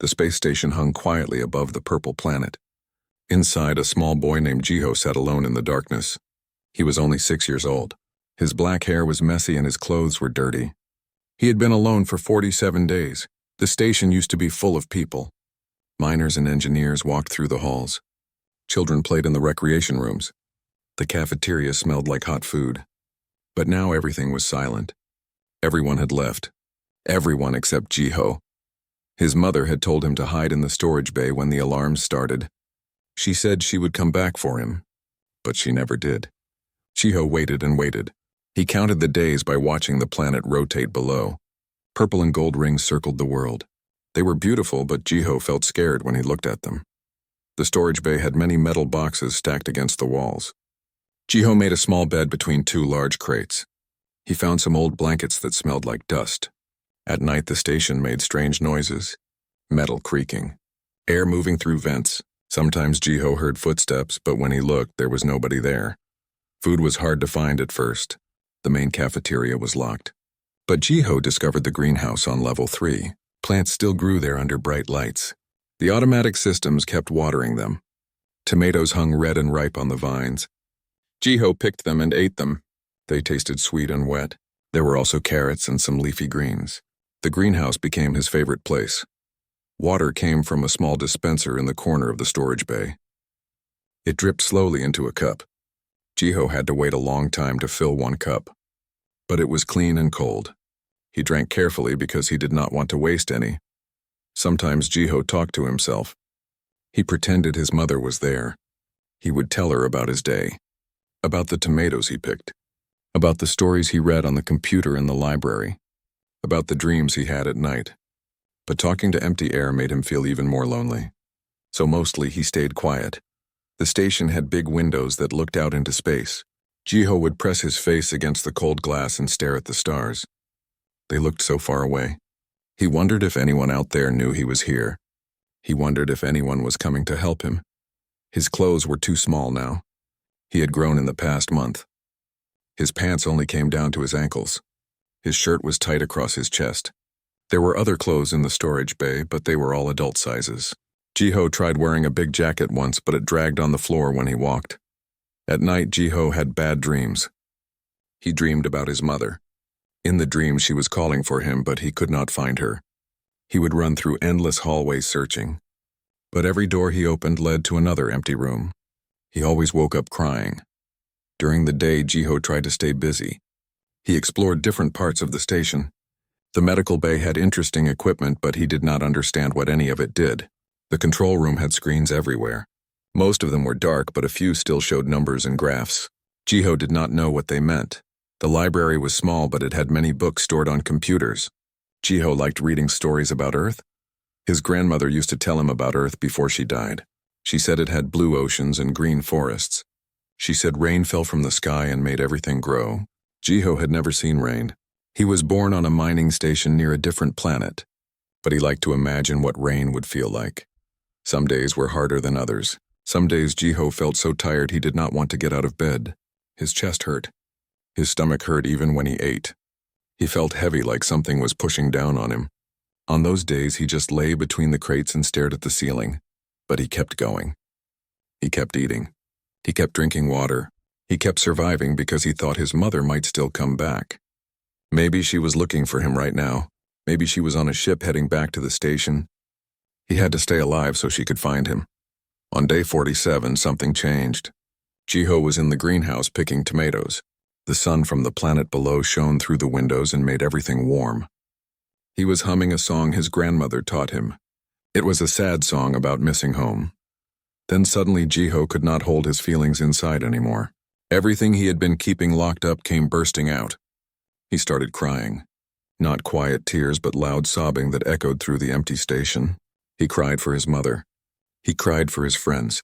The space station hung quietly above the purple planet. Inside, a small boy named Jiho sat alone in the darkness. He was only 6 years old. His black hair was messy and his clothes were dirty. He had been alone for 47 days. The station used to be full of people. Miners and engineers walked through the halls. Children played in the recreation rooms. The cafeteria smelled like hot food. But now everything was silent. Everyone had left. Everyone except Jiho. His mother had told him to hide in the storage bay when the alarms started. She said she would come back for him, but she never did. Jiho waited and waited. He counted the days by watching the planet rotate below. Purple and gold rings circled the world. They were beautiful, but Jiho felt scared when he looked at them. The storage bay had many metal boxes stacked against the walls. Jiho made a small bed between 2 large crates. He found some old blankets that smelled like dust. At night, the station made strange noises. Metal creaking. Air moving through vents. Sometimes Jiho heard footsteps, but when he looked, there was nobody there. Food was hard to find at first. The main cafeteria was locked. But Jiho discovered the greenhouse on level 3. Plants still grew there under bright lights. The automatic systems kept watering them. Tomatoes hung red and ripe on the vines. Jiho picked them and ate them. They tasted sweet and wet. There were also carrots and some leafy greens. The greenhouse became his favorite place. Water came from a small dispenser in the corner of the storage bay. It dripped slowly into a cup. Jiho had to wait a long time to fill 1 cup. But it was clean and cold. He drank carefully because he did not want to waste any. Sometimes Jiho talked to himself. He pretended his mother was there. He would tell her about his day, about the tomatoes he picked, about the stories he read on the computer in the library, about the dreams he had at night. But talking to empty air made him feel even more lonely. So mostly he stayed quiet. The station had big windows that looked out into space. Jiho would press his face against the cold glass and stare at the stars. They looked so far away. He wondered if anyone out there knew he was here. He wondered if anyone was coming to help him. His clothes were too small now. He had grown in the past month. His pants only came down to his ankles. His shirt was tight across his chest. There were other clothes in the storage bay, but they were all adult sizes. Jiho tried wearing a big jacket once, but it dragged on the floor when he walked. At night, Jiho had bad dreams. He dreamed about his mother. In the dream, she was calling for him, but he could not find her. He would run through endless hallways searching. But every door he opened led to another empty room. He always woke up crying. During the day, Jiho tried to stay busy. He explored different parts of the station. The medical bay had interesting equipment, but he did not understand what any of it did. The control room had screens everywhere. Most of them were dark, but a few still showed numbers and graphs. Jiho did not know what they meant. The library was small, but it had many books stored on computers. Jiho liked reading stories about Earth. His grandmother used to tell him about Earth before she died. She said it had blue oceans and green forests. She said rain fell from the sky and made everything grow. Jiho had never seen rain. He was born on a mining station near a different planet, but he liked to imagine what rain would feel like. Some days were harder than others. Some days Jiho felt so tired he did not want to get out of bed. His chest hurt. His stomach hurt even when he ate. He felt heavy, like something was pushing down on him. On those days, he just lay between the crates and stared at the ceiling. But he kept going. He kept eating. He kept drinking water. He kept surviving because he thought his mother might still come back. Maybe she was looking for him right now. Maybe she was on a ship heading back to the station. He had to stay alive so she could find him. On day 47, something changed. Jiho was in the greenhouse picking tomatoes. The sun from the planet below shone through the windows and made everything warm. He was humming a song his grandmother taught him. It was a sad song about missing home. Then suddenly Jiho could not hold his feelings inside anymore. Everything he had been keeping locked up came bursting out. He started crying. Not quiet tears, but loud sobbing that echoed through the empty station. He cried for his mother. He cried for his friends.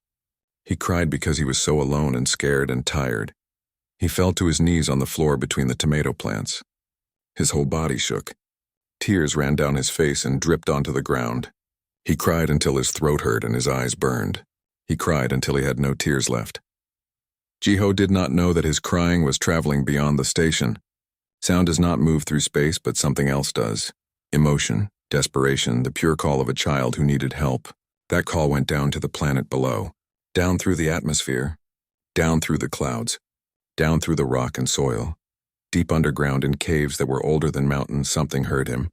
He cried because he was so alone and scared and tired. He fell to his knees on the floor between the tomato plants. His whole body shook. Tears ran down his face and dripped onto the ground. He cried until his throat hurt and his eyes burned. He cried until he had no tears left. Jiho did not know that his crying was traveling beyond the station. Sound does not move through space, but something else does. Emotion. Desperation, the pure call of a child who needed help. That call went down to the planet below, down through the atmosphere, down through the clouds, down through the rock and soil. Deep underground in caves that were older than mountains, something heard him.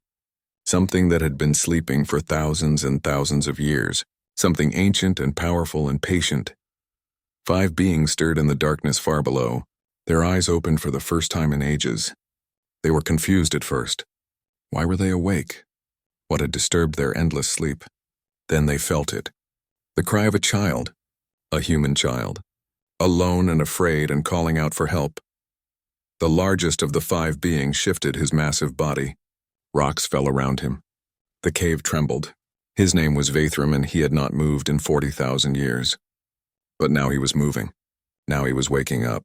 Something that had been sleeping for thousands and thousands of years. Something ancient and powerful and patient. 5 beings stirred in the darkness far below, their eyes opened for the first time in ages. They were confused at first. Why were they awake? What had disturbed their endless sleep? Then they felt it. The cry of a child. A human child. Alone and afraid and calling out for help. The largest of the 5 beings shifted his massive body. Rocks fell around him. The cave trembled. His name was Wyrms, and he had not moved in 40,000 years. But now he was moving. Now he was waking up,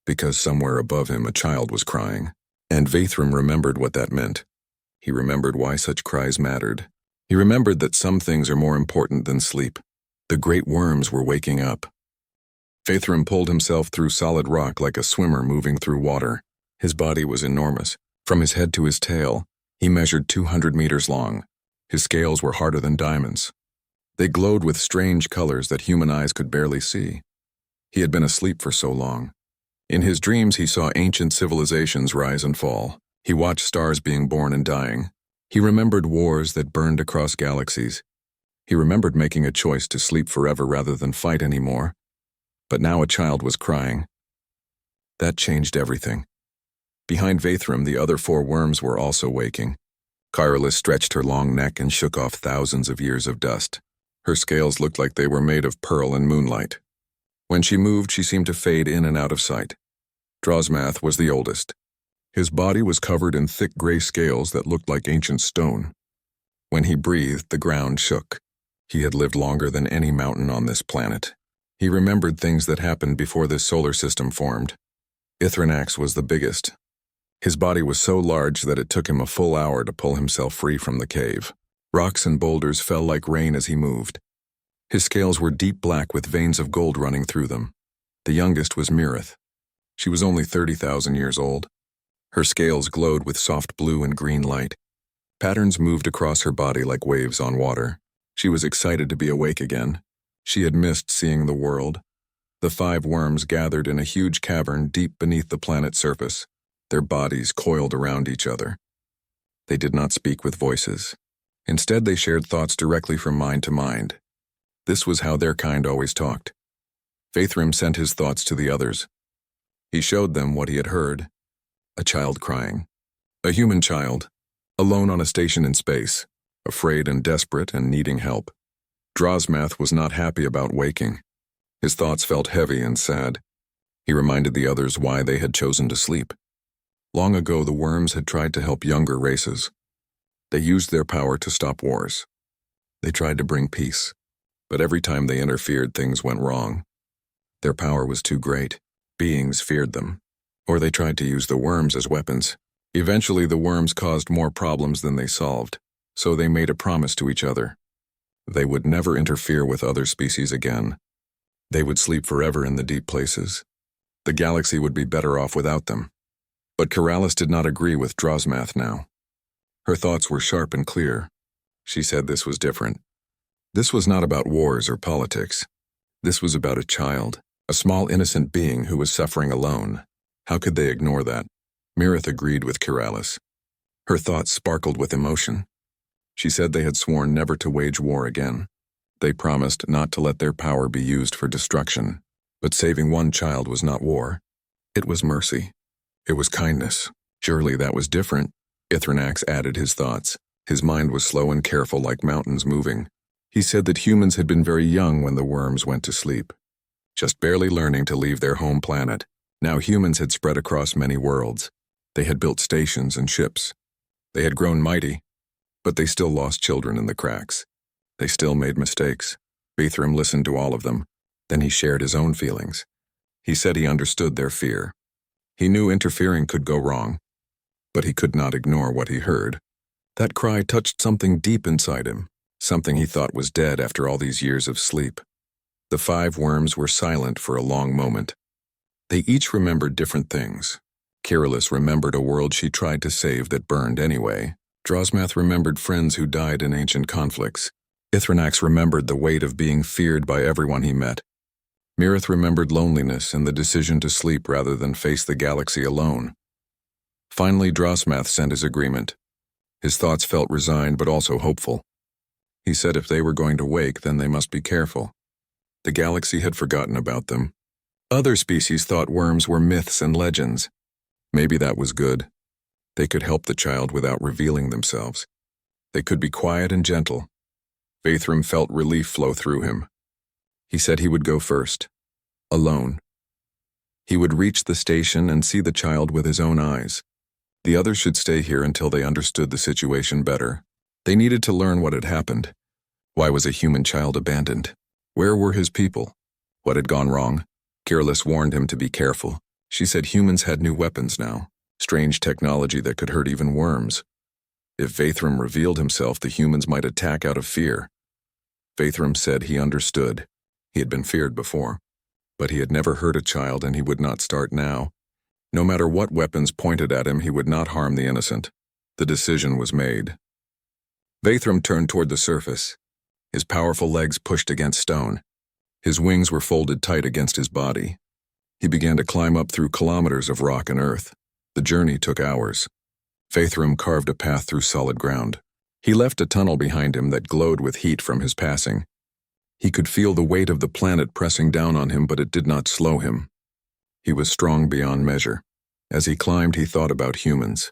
because somewhere above him a child was crying. And Wyrms remembered what that meant. He remembered why such cries mattered. He remembered that some things are more important than sleep. The great worms were waking up. Wyrms pulled himself through solid rock like a swimmer moving through water. His body was enormous. From his head to his tail, he measured 200 meters long. His scales were harder than diamonds. They glowed with strange colors that human eyes could barely see. He had been asleep for so long. In his dreams, he saw ancient civilizations rise and fall. He watched stars being born and dying. He remembered wars that burned across galaxies. He remembered making a choice to sleep forever rather than fight anymore. But now a child was crying. That changed everything. Behind Wyrms, the other 4 worms were also waking. Kyrillus stretched her long neck and shook off thousands of years of dust. Her scales looked like they were made of pearl and moonlight. When she moved, she seemed to fade in and out of sight. Drosmath was the oldest. His body was covered in thick gray scales that looked like ancient stone. When he breathed, the ground shook. He had lived longer than any mountain on this planet. He remembered things that happened before this solar system formed. Ithrenax was the biggest. His body was so large that it took him a full hour to pull himself free from the cave. Rocks and boulders fell like rain as he moved. His scales were deep black with veins of gold running through them. The youngest was Mirith. She was only 30,000 years old. Her scales glowed with soft blue and green light. Patterns moved across her body like waves on water. She was excited to be awake again. She had missed seeing the world. The 5 worms gathered in a huge cavern deep beneath the planet's surface, their bodies coiled around each other. They did not speak with voices. Instead, they shared thoughts directly from mind to mind. This was how their kind always talked. Wyrms sent his thoughts to the others. He showed them what he had heard. A child crying. A human child, alone on a station in space, afraid and desperate and needing help. Drosmath was not happy about waking. His thoughts felt heavy and sad. He reminded the others why they had chosen to sleep. Long ago, the worms had tried to help younger races. They used their power to stop wars. They tried to bring peace. But every time they interfered, things went wrong. Their power was too great. Beings feared them. Or they tried to use the worms as weapons. Eventually, the worms caused more problems than they solved, so they made a promise to each other. They would never interfere with other species again. They would sleep forever in the deep places. The galaxy would be better off without them. But Kyrillus did not agree with Drosmath now. Her thoughts were sharp and clear. She said this was different. This was not about wars or politics. This was about a child, a small innocent being who was suffering alone. How could they ignore that? Mirith agreed with Kyrillus. Her thoughts sparkled with emotion. She said they had sworn never to wage war again. They promised not to let their power be used for destruction. But saving one child was not war. It was mercy. It was kindness. Surely that was different. Ithrenax added his thoughts. His mind was slow and careful like mountains moving. He said that humans had been very young when the worms went to sleep, just barely learning to leave their home planet. Now humans had spread across many worlds. They had built stations and ships. They had grown mighty, but they still lost children in the cracks. They still made mistakes. Wyrms listened to all of them. Then he shared his own feelings. He said he understood their fear. He knew interfering could go wrong, but he could not ignore what he heard. That cry touched something deep inside him, something he thought was dead after all these years of sleep. The 5 worms were silent for a long moment. They each remembered different things. Kyrillus remembered a world she tried to save that burned anyway. Drosmath remembered friends who died in ancient conflicts. Ithranax remembered the weight of being feared by everyone he met. Mirith remembered loneliness and the decision to sleep rather than face the galaxy alone. Finally, Drosmath sent his agreement. His thoughts felt resigned but also hopeful. He said if they were going to wake, then they must be careful. The galaxy had forgotten about them. Other species thought Wyrms were myths and legends. Maybe that was good. They could help the child without revealing themselves. They could be quiet and gentle. Vathram felt relief flow through him. He said he would go first, alone. He would reach the station and see the child with his own eyes. The others should stay here until they understood the situation better. They needed to learn what had happened. Why was a human child abandoned? Where were his people? What had gone wrong? Kirlis warned him to be careful. She said humans had new weapons now, strange technology that could hurt even Wyrms. If Vathram revealed himself, the humans might attack out of fear. Vathram said he understood. He had been feared before, but he had never hurt a child and he would not start now. No matter what weapons pointed at him, he would not harm the innocent. The decision was made. Vathram turned toward the surface. His powerful legs pushed against stone. His wings were folded tight against his body. He began to climb up through kilometers of rock and earth. The journey took hours. Vathram carved a path through solid ground. He left a tunnel behind him that glowed with heat from his passing. He could feel the weight of the planet pressing down on him, but it did not slow him. He was strong beyond measure. As he climbed, he thought about humans.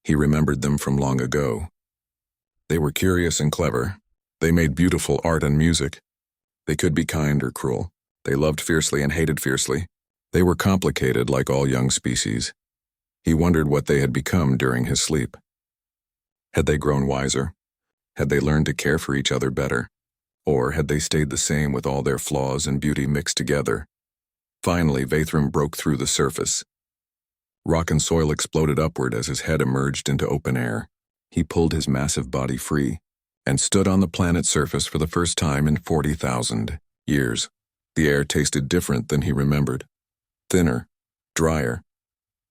He remembered them from long ago. They were curious and clever. They made beautiful art and music. They could be kind or cruel. They loved fiercely and hated fiercely. They were complicated like all young species. He wondered what they had become during his sleep. Had they grown wiser? Had they learned to care for each other better? Or had they stayed the same with all their flaws and beauty mixed together? Finally, Vathram broke through the surface. Rock and soil exploded upward as his head emerged into open air. He pulled his massive body free and stood on the planet's surface for the first time in 40,000 years. The air tasted different than he remembered. Thinner, drier.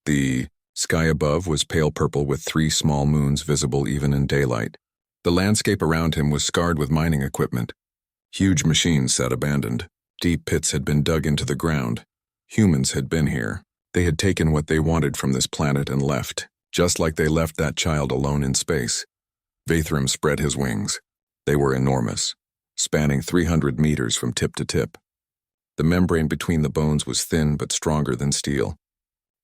The sky above was pale purple with 3 small moons visible even in daylight. The landscape around him was scarred with mining equipment. Huge machines sat abandoned. Deep pits had been dug into the ground. Humans had been here. They had taken what they wanted from this planet and left, just like they left that child alone in space. Vathram spread his wings. They were enormous, spanning 300 meters from tip to tip. The membrane between the bones was thin but stronger than steel.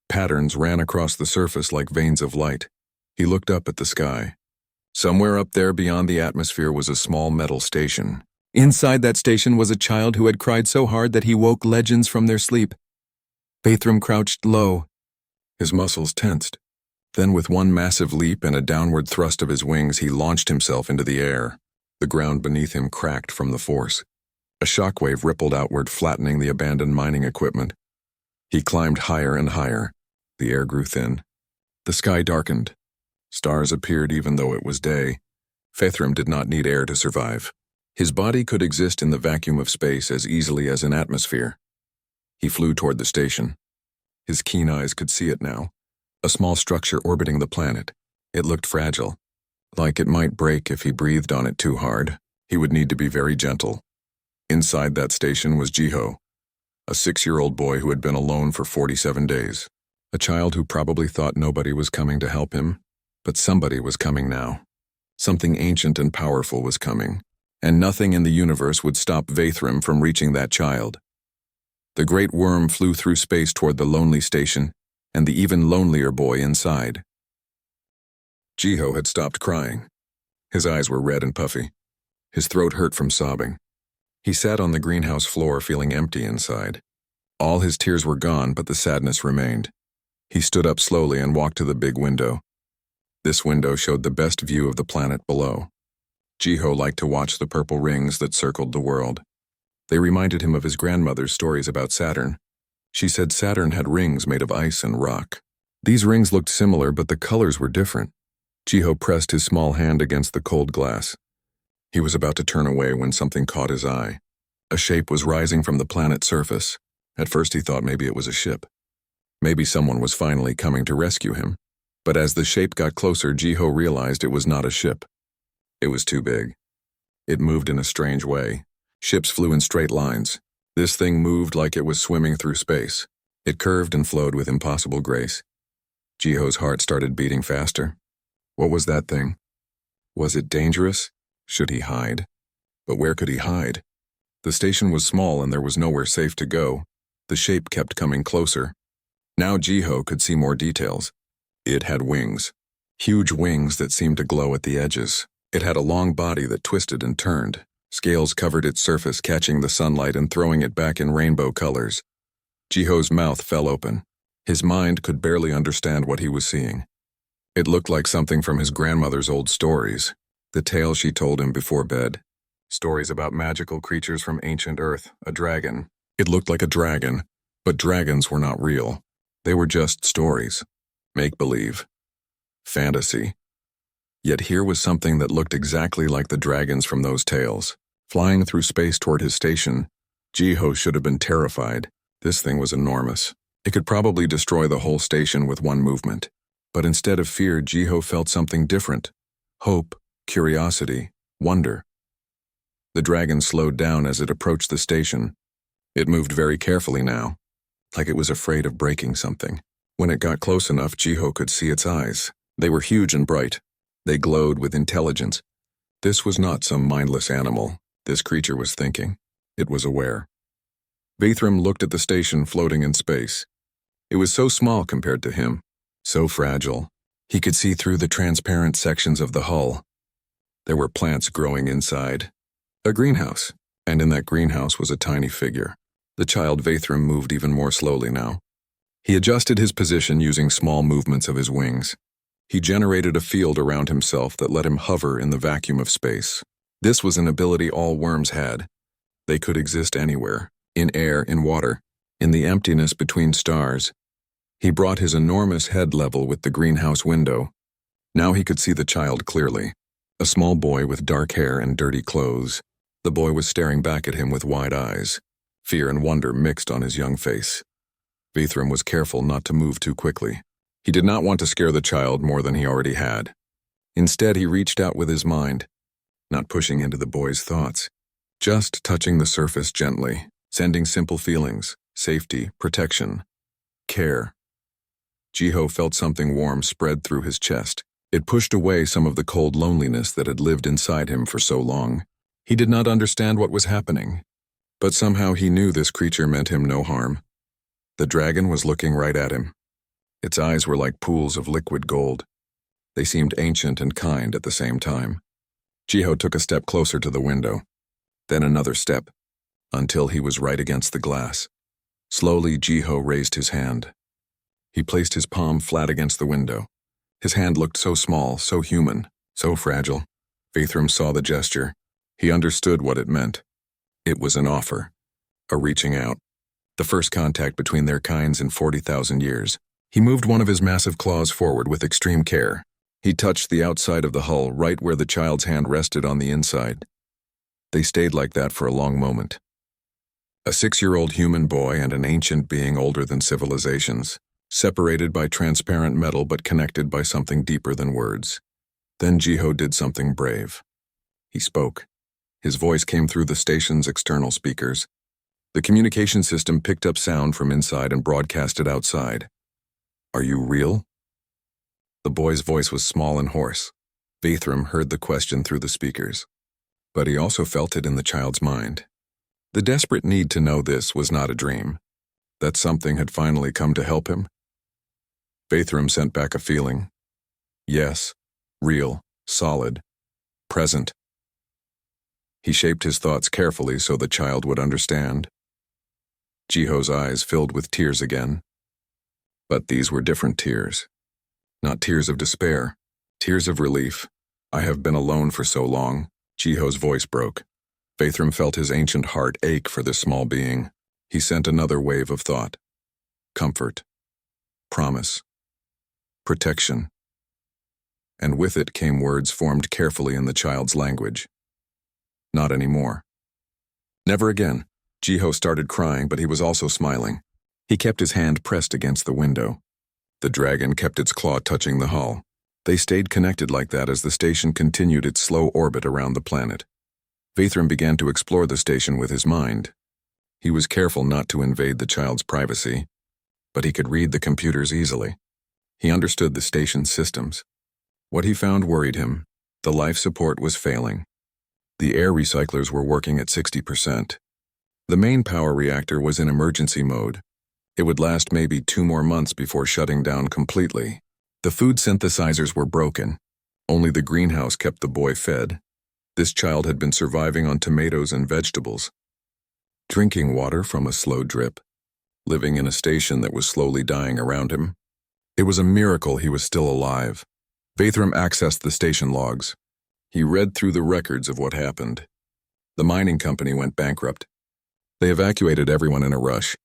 Patterns ran across the surface like veins of light. He looked up at the sky. Somewhere up there beyond the atmosphere was a small metal station. Inside that station was a child who had cried so hard that he woke legends from their sleep. Vathram crouched low. His muscles tensed. Then with one massive leap and a downward thrust of his wings, he launched himself into the air. The ground beneath him cracked from the force. A shockwave rippled outward, flattening the abandoned mining equipment. He climbed higher and higher. The air grew thin. The sky darkened. Stars appeared even though it was day. Vathram did not need air to survive. His body could exist in the vacuum of space as easily as an atmosphere. He flew toward the station. His keen eyes could see it now. A small structure orbiting the planet. It looked fragile, like it might break if he breathed on it too hard. He would need to be very gentle. Inside that station was Jiho, a 6-year-old boy who had been alone for 47 days. A child who probably thought nobody was coming to help him, but somebody was coming now. Something ancient and powerful was coming, and nothing in the universe would stop Vathram from reaching that child. The great worm flew through space toward the lonely station, and the even lonelier boy inside. Jiho had stopped crying. His eyes were red and puffy. His throat hurt from sobbing. He sat on the greenhouse floor feeling empty inside. All his tears were gone, but the sadness remained. He stood up slowly and walked to the big window. This window showed the best view of the planet below. Jiho liked to watch the purple rings that circled the world. They reminded him of his grandmother's stories about Saturn. She said Saturn had rings made of ice and rock. These rings looked similar, but the colors were different. Jiho pressed his small hand against the cold glass. He was about to turn away when something caught his eye. A shape was rising from the planet's surface. At first he thought maybe it was a ship. Maybe someone was finally coming to rescue him. But as the shape got closer, Jiho realized it was not a ship. It was too big. It moved in a strange way. Ships flew in straight lines. This thing moved like it was swimming through space. It curved and flowed with impossible grace. Jiho's heart started beating faster. What was that thing? Was it dangerous? Should he hide? But where could he hide? The station was small and there was nowhere safe to go. The shape kept coming closer. Now Jiho could see more details. It had wings. Huge wings that seemed to glow at the edges. It had a long body that twisted and turned. Scales covered its surface, catching the sunlight and throwing it back in rainbow colors. Jiho's mouth fell open. His mind could barely understand what he was seeing. It looked like something from his grandmother's old stories, the tales she told him before bed. Stories about magical creatures from ancient Earth, a dragon. It looked like a dragon, but dragons were not real. They were just stories. Make-believe. Fantasy. Yet here was something that looked exactly like the dragons from those tales. Flying through space toward his station, Jiho should have been terrified. This thing was enormous. It could probably destroy the whole station with one movement. But instead of fear, Jiho felt something different. Hope, curiosity, wonder. The dragon slowed down as it approached the station. It moved very carefully now, like it was afraid of breaking something. When it got close enough, Jiho could see its eyes. They were huge and bright. They glowed with intelligence. This was not some mindless animal. This creature was thinking. It was aware. Wyrms looked at the station floating in space. It was so small compared to him, so fragile. He could see through the transparent sections of the hull. There were plants growing inside. A greenhouse, and in that greenhouse was a tiny figure. The child Wyrms moved even more slowly now. He adjusted his position using small movements of his wings. He generated a field around himself that let him hover in the vacuum of space. This was an ability all worms had. They could exist anywhere, in air, in water, in the emptiness between stars. He brought his enormous head level with the greenhouse window. Now he could see the child clearly. A small boy with dark hair and dirty clothes. The boy was staring back at him with wide eyes. Fear and wonder mixed on his young face. Wyrms was careful not to move too quickly. He did not want to scare the child more than he already had. Instead, he reached out with his mind, not pushing into the boy's thoughts, just touching the surface gently, sending simple feelings, safety, protection, care. Jiho felt something warm spread through his chest. It pushed away some of the cold loneliness that had lived inside him for so long. He did not understand what was happening, but somehow he knew this creature meant him no harm. The dragon was looking right at him. Its eyes were like pools of liquid gold. They seemed ancient and kind at the same time. Jiho took a step closer to the window, then another step, until he was right against the glass. Slowly, Jiho raised his hand. He placed his palm flat against the window. His hand looked so small, so human, so fragile. Wyrms saw the gesture. He understood what it meant. It was an offer, a reaching out, the first contact between their kinds in 40,000 years. He moved one of his massive claws forward with extreme care. He touched the outside of the hull, right where the child's hand rested on the inside. They stayed like that for a long moment. A 6-year-old human boy and an ancient being older than civilizations, separated by transparent metal but connected by something deeper than words. Then Jiho did something brave. He spoke. His voice came through the station's external speakers. The communication system picked up sound from inside and broadcast it outside. "Are you real?" The boy's voice was small and hoarse. Wyrms heard the question through the speakers. But he also felt it in the child's mind. The desperate need to know this was not a dream. That something had finally come to help him. Wyrms sent back a feeling. Yes, real, solid, present. He shaped his thoughts carefully so the child would understand. Jiho's eyes filled with tears again. But these were different tears. Not tears of despair, tears of relief. "I have been alone for so long," Jiho's voice broke. Wyrms felt his ancient heart ache for this small being. He sent another wave of thought. Comfort. Promise. Protection. And with it came words formed carefully in the child's language. Not anymore. Never again. Jiho started crying, but he was also smiling. He kept his hand pressed against the window. The dragon kept its claw touching the hull. They stayed connected like that as the station continued its slow orbit around the planet. Vyrms began to explore the station with his mind. He was careful not to invade the child's privacy, but he could read the computers easily. He understood the station's systems. What he found worried him. The life support was failing. The air recyclers were working at 60%. The main power reactor was in emergency mode. It would last maybe 2 more months before shutting down completely. The food synthesizers were broken. Only the greenhouse kept the boy fed. This child had been surviving on tomatoes and vegetables, drinking water from a slow drip, living in a station that was slowly dying around him. It was a miracle he was still alive. Vyrms accessed the station logs. He read through the records of what happened. The mining company went bankrupt. They evacuated everyone in a rush.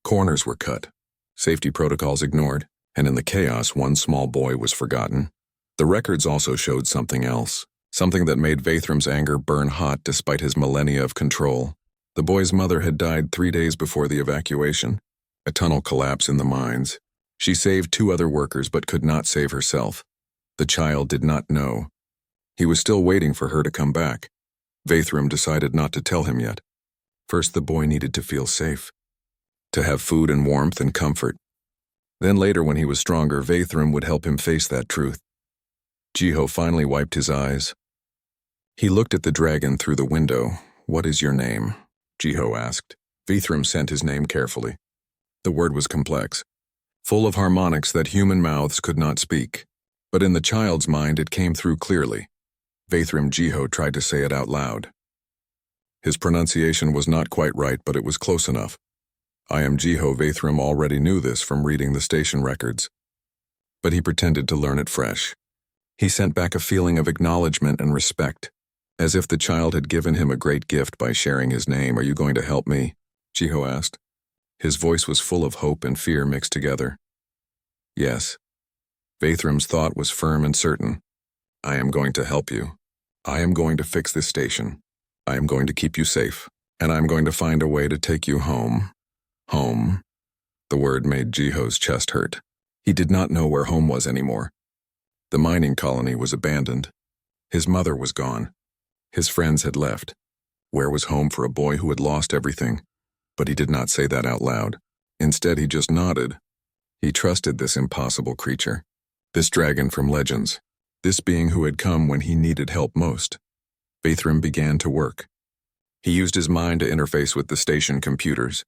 Corners were cut, safety protocols ignored, and in the chaos, one small boy was forgotten. The records also showed something else, something that made Vyrms' anger burn hot despite his millennia of control. The boy's mother had died 3 days before the evacuation. A tunnel collapse in the mines. She saved 2 other workers but could not save herself. The child did not know. He was still waiting for her to come back. Vyrms decided not to tell him yet. First, the boy needed to feel safe, to have food and warmth and comfort. Then later, when he was stronger, Vyrms would help him face that truth. Jiho finally wiped his eyes. He looked at the dragon through the window. "What is your name?" Jiho asked. Vyrms sent his name carefully. The word was complex, full of harmonics that human mouths could not speak. But in the child's mind, it came through clearly. Vyrms Jiho tried to say it out loud. His pronunciation was not quite right, but it was close enough. "I am Jiho." Vyrms already knew this from reading the station records. But he pretended to learn it fresh. He sent back a feeling of acknowledgement and respect, as if the child had given him a great gift by sharing his name. "Are you going to help me?" Jiho asked. His voice was full of hope and fear mixed together. "Yes." Vyrms' thought was firm and certain. "I am going to help you. I am going to fix this station. I am going to keep you safe, and I am going to find a way to take you home." Home. The word made Jiho's chest hurt. He did not know where home was anymore. The mining colony was abandoned. His mother was gone. His friends had left. Where was home for a boy who had lost everything? But he did not say that out loud. Instead, he just nodded. He trusted this impossible creature. This dragon from legends. This being who had come when he needed help most. Vyrms began to work. He used his mind to interface with the station computers.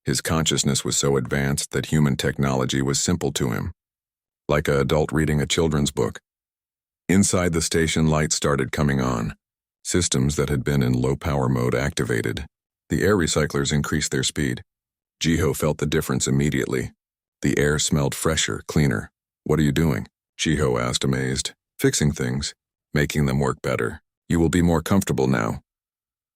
His consciousness was so advanced that human technology was simple to him, like an adult reading a children's book. Inside the station, lights started coming on. Systems that had been in low-power mode activated. The air recyclers increased their speed. Jiho felt the difference immediately. The air smelled fresher, cleaner. "What are you doing?" Jiho asked, amazed. "Fixing things, making them work better. You will be more comfortable now."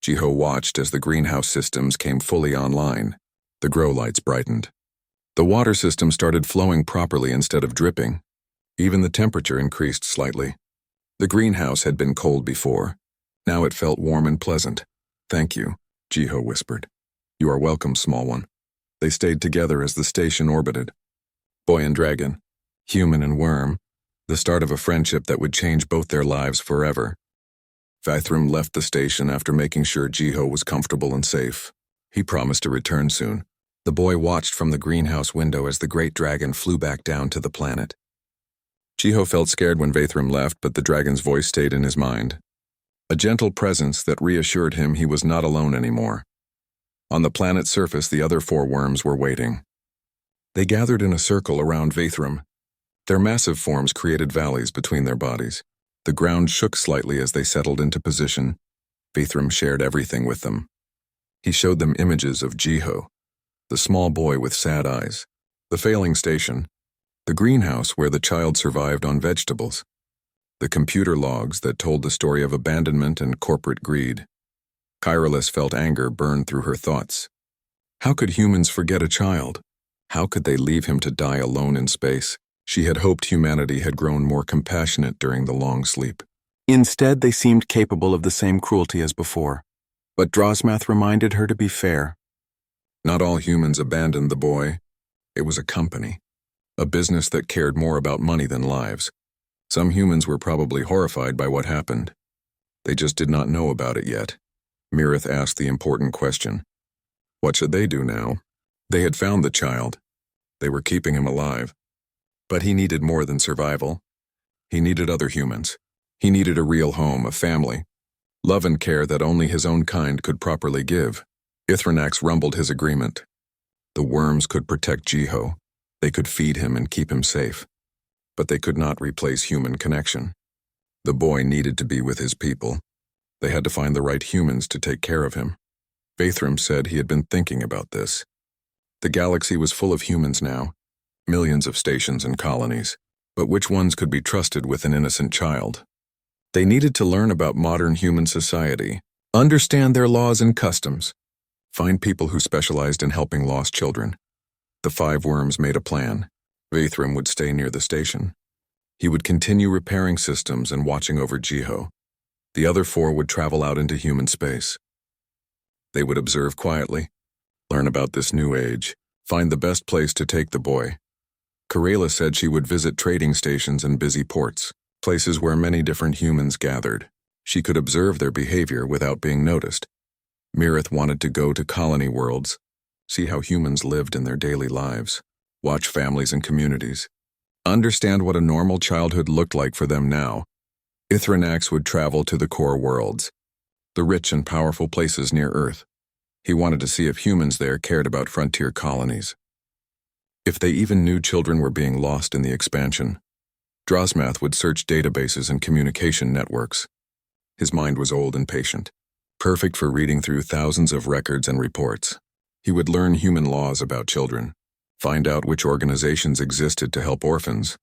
Jiho watched as the greenhouse systems came fully online. The grow lights brightened. The water system started flowing properly instead of dripping. Even the temperature increased slightly. The greenhouse had been cold before. Now it felt warm and pleasant. "Thank you," Jiho whispered. "You are welcome, small one." They stayed together as the station orbited. Boy and dragon, human and worm, the start of a friendship that would change both their lives forever. Vyrms left the station after making sure Jiho was comfortable and safe. He promised to return soon. The boy watched from the greenhouse window as the great dragon flew back down to the planet. Jiho felt scared when Vyrms left, but the dragon's voice stayed in his mind. A gentle presence that reassured him he was not alone anymore. On the planet's surface, the other 4 worms were waiting. They gathered in a circle around Vyrms. Their massive forms created valleys between their bodies. The ground shook slightly as they settled into position. Vyrms shared everything with them. He showed them images of Jiho, the small boy with sad eyes, the failing station, the greenhouse where the child survived on vegetables, the computer logs that told the story of abandonment and corporate greed. Kyrillus felt anger burn through her thoughts. How could humans forget a child? How could they leave him to die alone in space? She had hoped humanity had grown more compassionate during the long sleep. Instead, they seemed capable of the same cruelty as before. But Drosmath reminded her to be fair. Not all humans abandoned the boy. It was a company a business that cared more about money than lives. Some humans were probably horrified by what happened. They just did not know about it yet. Mirith asked the important question. What should they do now? They had found the child. They were keeping him alive. But he needed more than survival. He needed other humans. He needed a real home, a family. Love and care that only his own kind could properly give. Ithrenax rumbled his agreement. The Wyrms could protect Jiho. They could feed him and keep him safe. But they could not replace human connection. The boy needed to be with his people. They had to find the right humans to take care of him. Vathram said he had been thinking about this. The galaxy was full of humans now, millions of stations and colonies, but which ones could be trusted with an innocent child? They needed to learn about modern human society, understand their laws and customs, find people who specialized in helping lost children. The 5 Wyrms made a plan. Vathram would stay near the station. He would continue repairing systems and watching over Jiho. The other 4 would travel out into human space. They would observe quietly, learn about this new age, find the best place to take the boy. Karela said she would visit trading stations and busy ports, places where many different humans gathered. She could observe their behavior without being noticed. Mirith wanted to go to colony worlds, see how humans lived in their daily lives, watch families and communities, understand what a normal childhood looked like for them now. Ithrenax would travel to the core worlds, the rich and powerful places near Earth. He wanted to see if humans there cared about frontier colonies. If they even knew children were being lost in the expansion. Drosmath would search databases and communication networks. His mind was old and patient, perfect for reading through thousands of records and reports. He would learn human laws about children, find out which organizations existed to help orphans.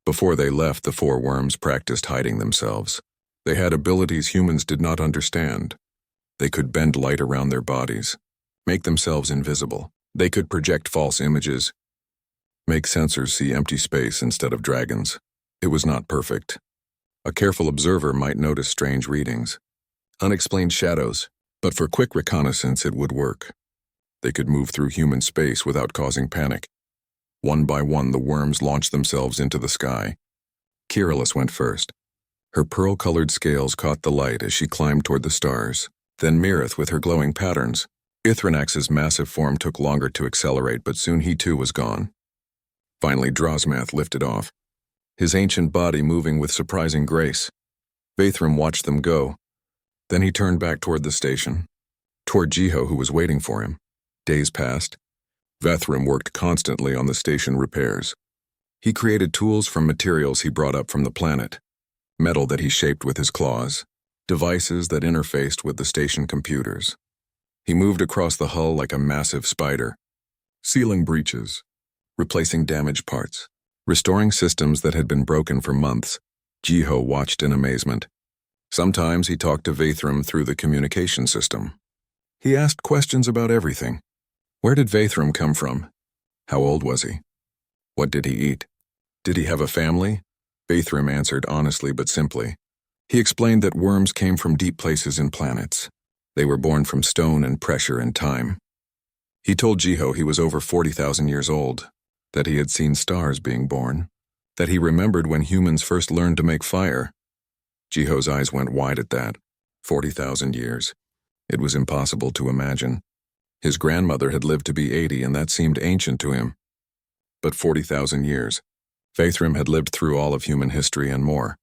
Before they left, the 4 Wyrms practiced hiding themselves. They had abilities humans did not understand. They could bend light around their bodies, make themselves invisible. They could project false images, make sensors see empty space instead of dragons. It was not perfect. A careful observer might notice strange readings, unexplained shadows, but for quick reconnaissance it would work. They could move through human space without causing panic. One by one, the Wyrms launched themselves into the sky. Kirillus went first. Her pearl-colored scales caught the light as she climbed toward the stars. Then Mirith with her glowing patterns. Ithrenax's massive form took longer to accelerate, but soon he too was gone. Finally, Drosmath lifted off, his ancient body moving with surprising grace. Vathram watched them go. Then he turned back toward the station, toward Jiho, who was waiting for him. Days passed. Vathram worked constantly on the station repairs. He created tools from materials he brought up from the planet, metal that he shaped with his claws, devices that interfaced with the station computers. He moved across the hull like a massive spider, sealing breaches, replacing damaged parts, restoring systems that had been broken for months. Jiho watched in amazement. Sometimes he talked to Vathram through the communication system. He asked questions about everything. Where did Vathram come from? How old was he? What did he eat? Did he have a family? Vathram answered honestly but simply. He explained that Wyrms came from deep places in planets. They were born from stone and pressure and time. He told Jiho he was over 40,000 years old, that he had seen stars being born, that he remembered when humans first learned to make fire. Jiho's eyes went wide at that. 40,000 years. It was impossible to imagine. His grandmother had lived to be 80, and that seemed ancient to him. But 40,000 years. Vathram had lived through all of human history and more.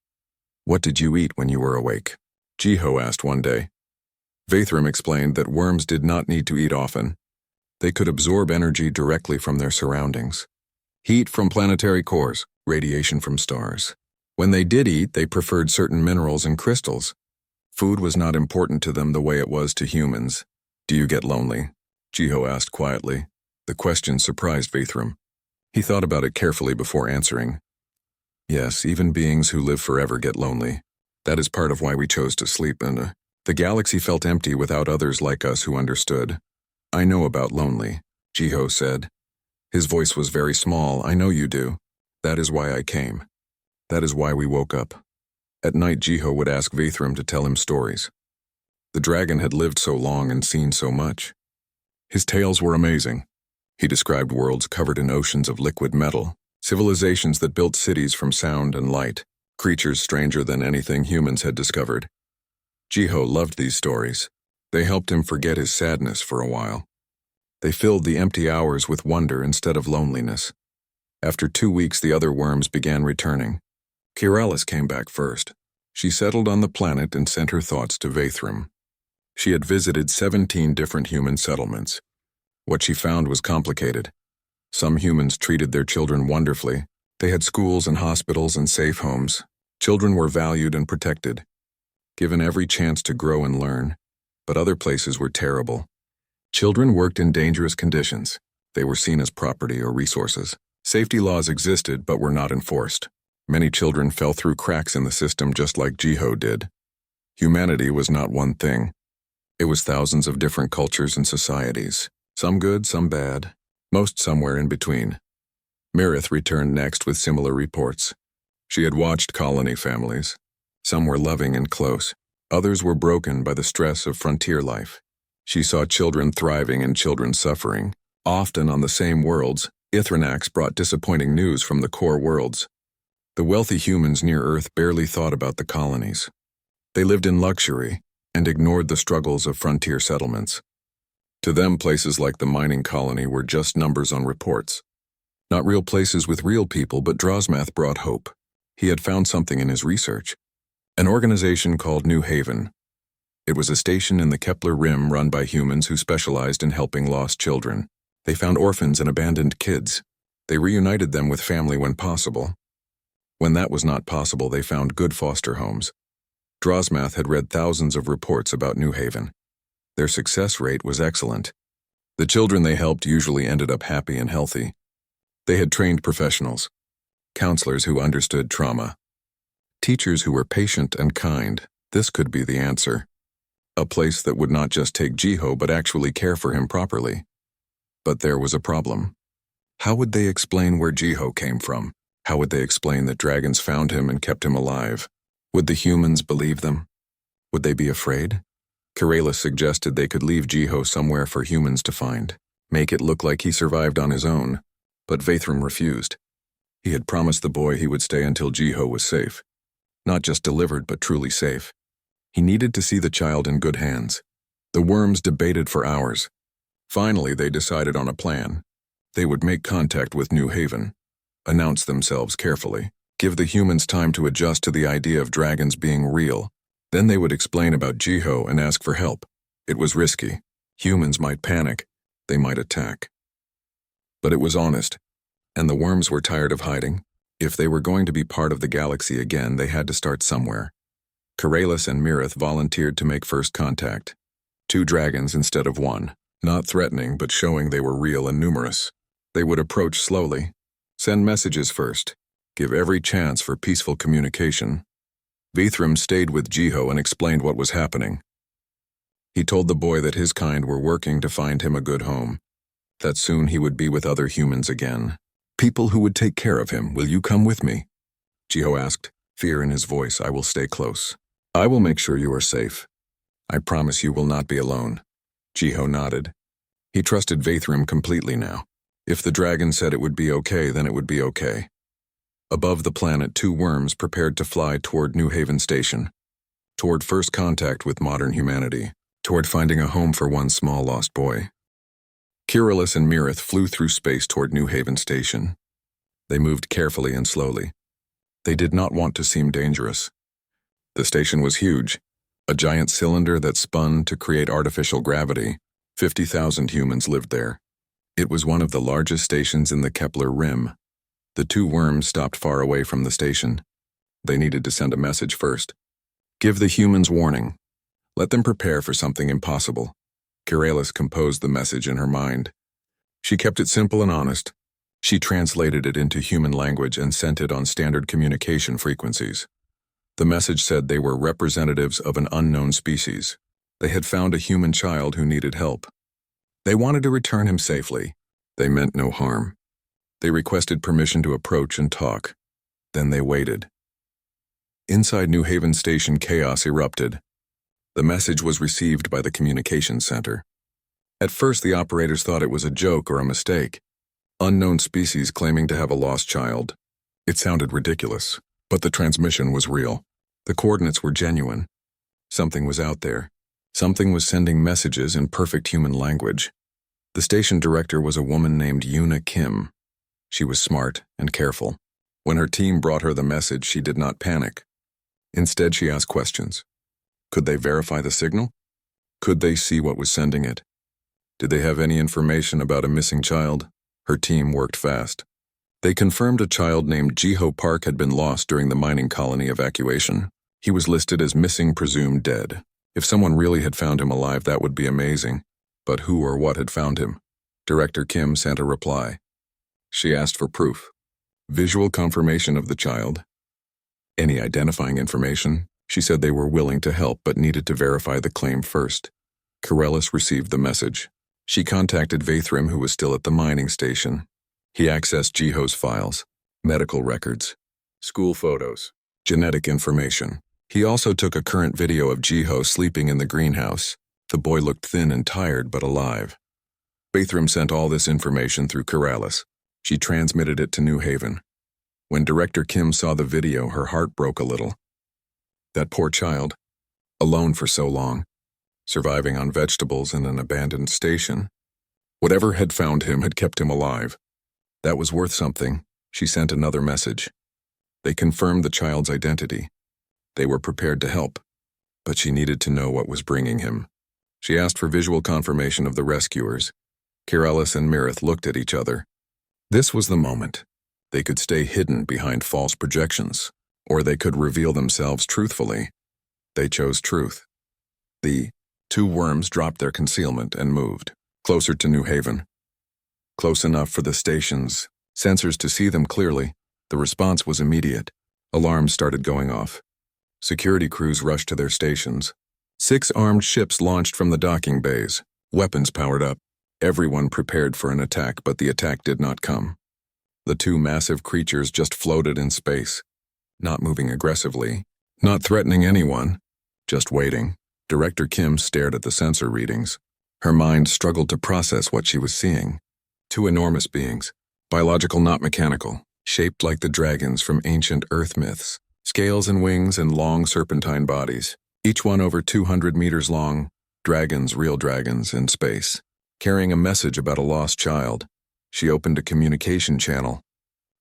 What did you eat when you were awake? Jiho asked one day. Vathram explained that Wyrms did not need to eat often. They could absorb energy directly from their surroundings. Heat from planetary cores, radiation from stars. When they did eat, they preferred certain minerals and crystals. Food was not important to them the way it was to humans. Do you get lonely? Jiho asked quietly. The question surprised Vathram. He thought about it carefully before answering. Yes, even beings who live forever get lonely. That is part of why we chose to sleep, and the galaxy felt empty without others like us who understood. I know about lonely, Jiho said. His voice was very small. I know you do. That is why I came. That is why we woke up. At night, Jiho would ask Vathram to tell him stories. The dragon had lived so long and seen so much. His tales were amazing. He described worlds covered in oceans of liquid metal, Civilizations that built cities from sound and light, creatures stranger than anything humans had discovered. Jiho loved these stories. They helped him forget his sadness for a while. They filled the empty hours with wonder instead of loneliness. After 2 weeks, the other worms began returning. Kiralis came back first. She settled on the planet and sent her thoughts to Wyrms. She had visited 17 different human settlements. What she found was complicated. Some humans treated their children wonderfully. They had schools and hospitals and safe homes. Children were valued and protected, given every chance to grow and learn. But other places were terrible. Children worked in dangerous conditions. They were seen as property or resources. Safety laws existed but were not enforced. Many children fell through cracks in the system just like Jiho did. Humanity was not one thing. It was thousands of different cultures and societies. Some good, some bad. Most somewhere in between. Mirith returned next with similar reports. She had watched colony families. Some were loving and close. Others were broken by the stress of frontier life. She saw children thriving and children suffering. Often on the same worlds, Ithranax brought disappointing news from the core worlds. The wealthy humans near Earth barely thought about the colonies. They lived in luxury and ignored the struggles of frontier settlements. To them, places like the mining colony were just numbers on reports. Not real places with real people, but Drosmath brought hope. He had found something in his research. An organization called New Haven. It was a station in the Kepler Rim run by humans who specialized in helping lost children. They found orphans and abandoned kids. They reunited them with family when possible. When that was not possible, they found good foster homes. Drosmath had read thousands of reports about New Haven. Their success rate was excellent. The children they helped usually ended up happy and healthy. They had trained professionals, counselors who understood trauma, teachers who were patient and kind. This could be the answer. A place that would not just take Jiho but actually care for him properly. But there was a problem. How would they explain where Jiho came from? How would they explain that dragons found him and kept him alive? Would the humans believe them? Would they be afraid? Kiralis suggested they could leave Jiho somewhere for humans to find, make it look like he survived on his own, but Wyrms refused. He had promised the boy he would stay until Jiho was safe. Not just delivered, but truly safe. He needed to see the child in good hands. The worms debated for hours. Finally, they decided on a plan. They would make contact with New Haven, announce themselves carefully, give the humans time to adjust to the idea of dragons being real. Then they would explain about Jiho and ask for help. It was risky. Humans might panic. They might attack. But it was honest, and the worms were tired of hiding. If they were going to be part of the galaxy again, they had to start somewhere. Kiralis and Mirith volunteered to make first contact. 2 dragons instead of 1, not threatening but showing they were real and numerous. They would approach slowly, send messages first, give every chance for peaceful communication. Wyrms stayed with Jiho and explained what was happening. He told the boy that his kind were working to find him a good home, that soon he would be with other humans again. People who would take care of him. Will you come with me? Jiho asked, fear in his voice. I will stay close. I will make sure you are safe. I promise you will not be alone. Jiho nodded. He trusted Wyrms completely now. If the dragon said it would be okay, then it would be okay. Above the planet, 2 worms prepared to fly toward New Haven Station, toward first contact with modern humanity, toward finding a home for one small lost boy. Kiralis and Mirith flew through space toward New Haven Station. They moved carefully and slowly. They did not want to seem dangerous. The station was huge, a giant cylinder that spun to create artificial gravity. 50,000 humans lived there. It was one of the largest stations in the Kepler Rim. The 2 worms stopped far away from the station. They needed to send a message first. Give the humans warning. Let them prepare for something impossible. Kiralis composed the message in her mind. She kept it simple and honest. She translated it into human language and sent it on standard communication frequencies. The message said they were representatives of an unknown species. They had found a human child who needed help. They wanted to return him safely. They meant no harm. They requested permission to approach and talk. Then they waited. Inside New Haven Station, chaos erupted. The message was received by the communications center. At first, the operators thought it was a joke or a mistake. Unknown species claiming to have a lost child. It sounded ridiculous, but the transmission was real. The coordinates were genuine. Something was out there. Something was sending messages in perfect human language. The station director was a woman named Yuna Kim. She was smart and careful. When her team brought her the message, she did not panic. Instead, she asked questions. Could they verify the signal? Could they see what was sending it? Did they have any information about a missing child? Her team worked fast. They confirmed a child named Jiho Park had been lost during the mining colony evacuation. He was listed as missing, presumed dead. If someone really had found him alive, that would be amazing. But who or what had found him? Director Kim sent a reply. She asked for proof. Visual confirmation of the child. Any identifying information? She said they were willing to help but needed to verify the claim first. Corellis received the message. She contacted Wyrms, who was still at the mining station. He accessed Jiho's files, medical records, school photos, genetic information. He also took a current video of Jiho sleeping in the greenhouse. The boy looked thin and tired but alive. Wyrms sent all this information through Corellis. She transmitted it to New Haven. When Director Kim saw the video, her heart broke a little. That poor child, alone for so long, surviving on vegetables in an abandoned station. Whatever had found him had kept him alive. That was worth something. She sent another message. They confirmed the child's identity. They were prepared to help, but she needed to know what was bringing him. She asked for visual confirmation of the rescuers. Corellis and Mirith looked at each other. This was the moment. They could stay hidden behind false projections, or they could reveal themselves truthfully. They chose truth. The two Wyrms dropped their concealment and moved, closer to New Haven. Close enough for the station's sensors to see them clearly. The response was immediate. Alarms started going off. Security crews rushed to their stations. 6 armed ships launched from the docking bays, weapons powered up. Everyone prepared for an attack, but the attack did not come. The 2 massive creatures just floated in space, not moving aggressively, not threatening anyone, just waiting. Director Kim stared at the sensor readings. Her mind struggled to process what she was seeing. 2 enormous beings, biological not mechanical, shaped like the dragons from ancient Earth myths, scales and wings and long serpentine bodies, each one over 200 meters long, dragons, real dragons, in space. Carrying a message about a lost child, she opened a communication channel.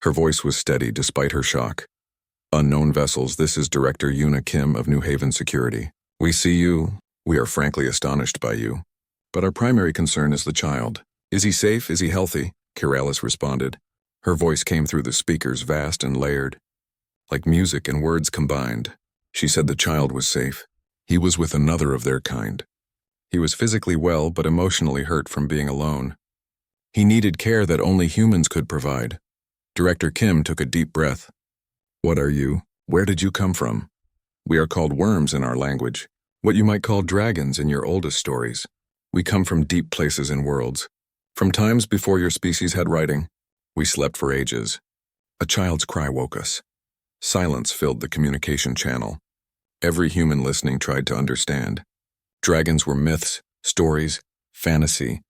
Her voice was steady despite her shock. Unknown vessels, this is Director Yuna Kim of New Haven Security. We see you. We are frankly astonished by you. But our primary concern is the child. Is he safe? Is he healthy? Corellis responded. Her voice came through the speakers, vast and layered, like music and words combined. She said the child was safe. He was with another of their kind. He was physically well but emotionally hurt from being alone. He needed care that only humans could provide. Director Kim took a deep breath. What are you? Where did you come from? We are called Wyrms in our language, what you might call dragons in your oldest stories. We come from deep places and worlds. From times before your species had writing, we slept for ages. A child's cry woke us. Silence filled the communication channel. Every human listening tried to understand. Dragons were myths, stories, fantasy.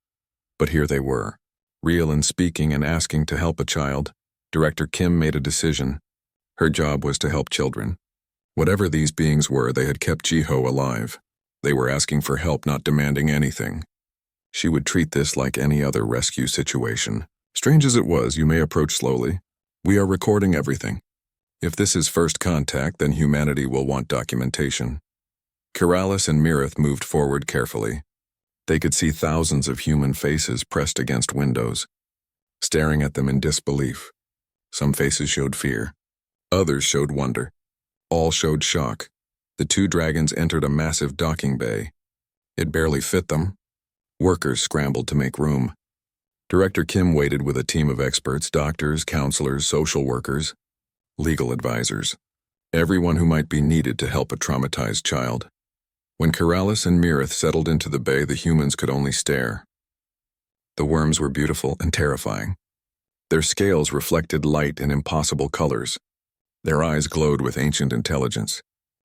But here they were, real and speaking and asking to help a child. Director Kim made a decision. Her job was to help children. Whatever these beings were, they had kept Jiho alive. They were asking for help, not demanding anything. She would treat this like any other rescue situation. Strange as it was, you may approach slowly. We are recording everything. If this is first contact, then humanity will want documentation. Corellis and Mirith moved forward carefully. They could see thousands of human faces pressed against windows, staring at them in disbelief. Some faces showed fear. Others showed wonder. All showed shock. The 2 dragons entered a massive docking bay. It barely fit them. Workers scrambled to make room. Director Kim waited with a team of experts, doctors, counselors, social workers, legal advisors, everyone who might be needed to help a traumatized child. When Corellis and Mirith settled into the bay, the humans could only stare. The Wyrms were beautiful and terrifying. Their scales reflected light in impossible colors. Their eyes glowed with ancient intelligence.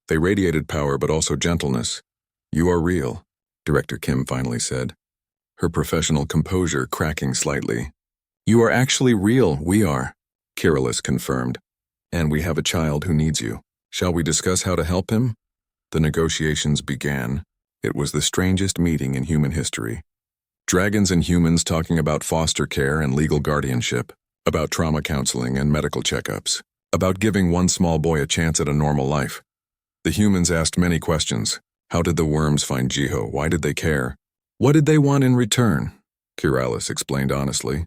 They radiated power but also gentleness. You are real, Director Kim finally said, her professional composure cracking slightly. You are actually real, we are, Kirilis confirmed. And we have a child who needs you. Shall we discuss how to help him? The negotiations began. It was the strangest meeting in human history. Dragons and humans talking about foster care and legal guardianship, about trauma counseling and medical checkups, about giving one small boy a chance at a normal life. The humans asked many questions. How did the Wyrms find Jiho? Why did they care? What did they want in return? Kirilis explained honestly.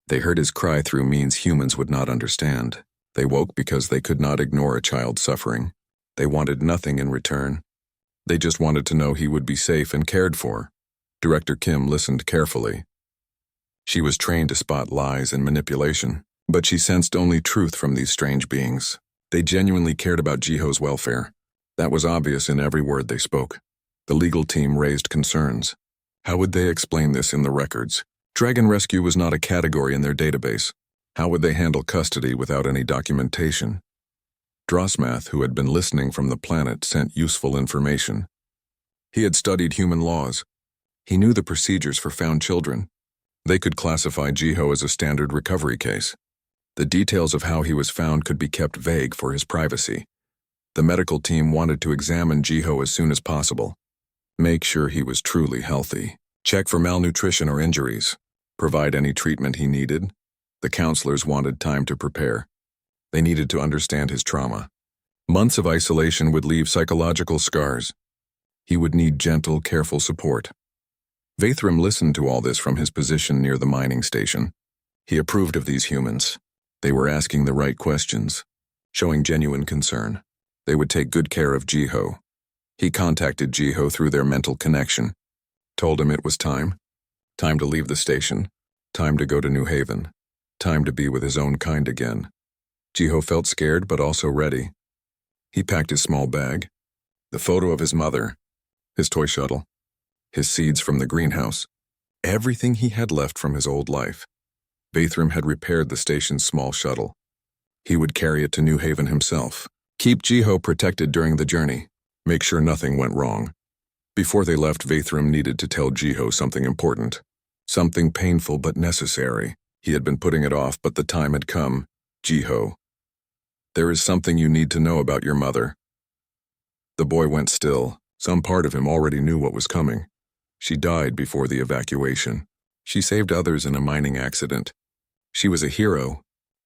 They heard his cry through means humans would not understand. They woke because they could not ignore a child suffering. They wanted nothing in return. They just wanted to know he would be safe and cared for. Director Kim listened carefully. She was trained to spot lies and manipulation, but she sensed only truth from these strange beings. They genuinely cared about Jiho's welfare. That was obvious in every word they spoke. The legal team raised concerns. How would they explain this in the records? Dragon rescue was not a category in their database. How would they handle custody without any documentation? Drosmath, who had been listening from the planet, sent useful information. He had studied human laws. He knew the procedures for found children. They could classify Jiho as a standard recovery case. The details of how he was found could be kept vague for his privacy. The medical team wanted to examine Jiho as soon as possible. Make sure he was truly healthy. Check for malnutrition or injuries. Provide any treatment he needed. The counselors wanted time to prepare. They needed to understand his trauma. Months of isolation would leave psychological scars. He would need gentle, careful support. Vathram listened to all this from his position near the mining station. He approved of these humans. They were asking the right questions, showing genuine concern. They would take good care of Jiho. He contacted Jiho through their mental connection, told him it was time. Time to leave the station. Time to go to New Haven. Time to be with his own kind again. Jiho felt scared but also ready. He packed his small bag, the photo of his mother, his toy shuttle, his seeds from the greenhouse, everything he had left from his old life. Vathram had repaired the station's small shuttle. He would carry it to New Haven himself. Keep Jiho protected during the journey. Make sure nothing went wrong. Before they left, Vathram needed to tell Jiho something important. Something painful but necessary. He had been putting it off, but the time had come. Jiho. There is something you need to know about your mother. The boy went still. Some part of him already knew what was coming. She died before the evacuation. She saved others in a mining accident. She was a hero.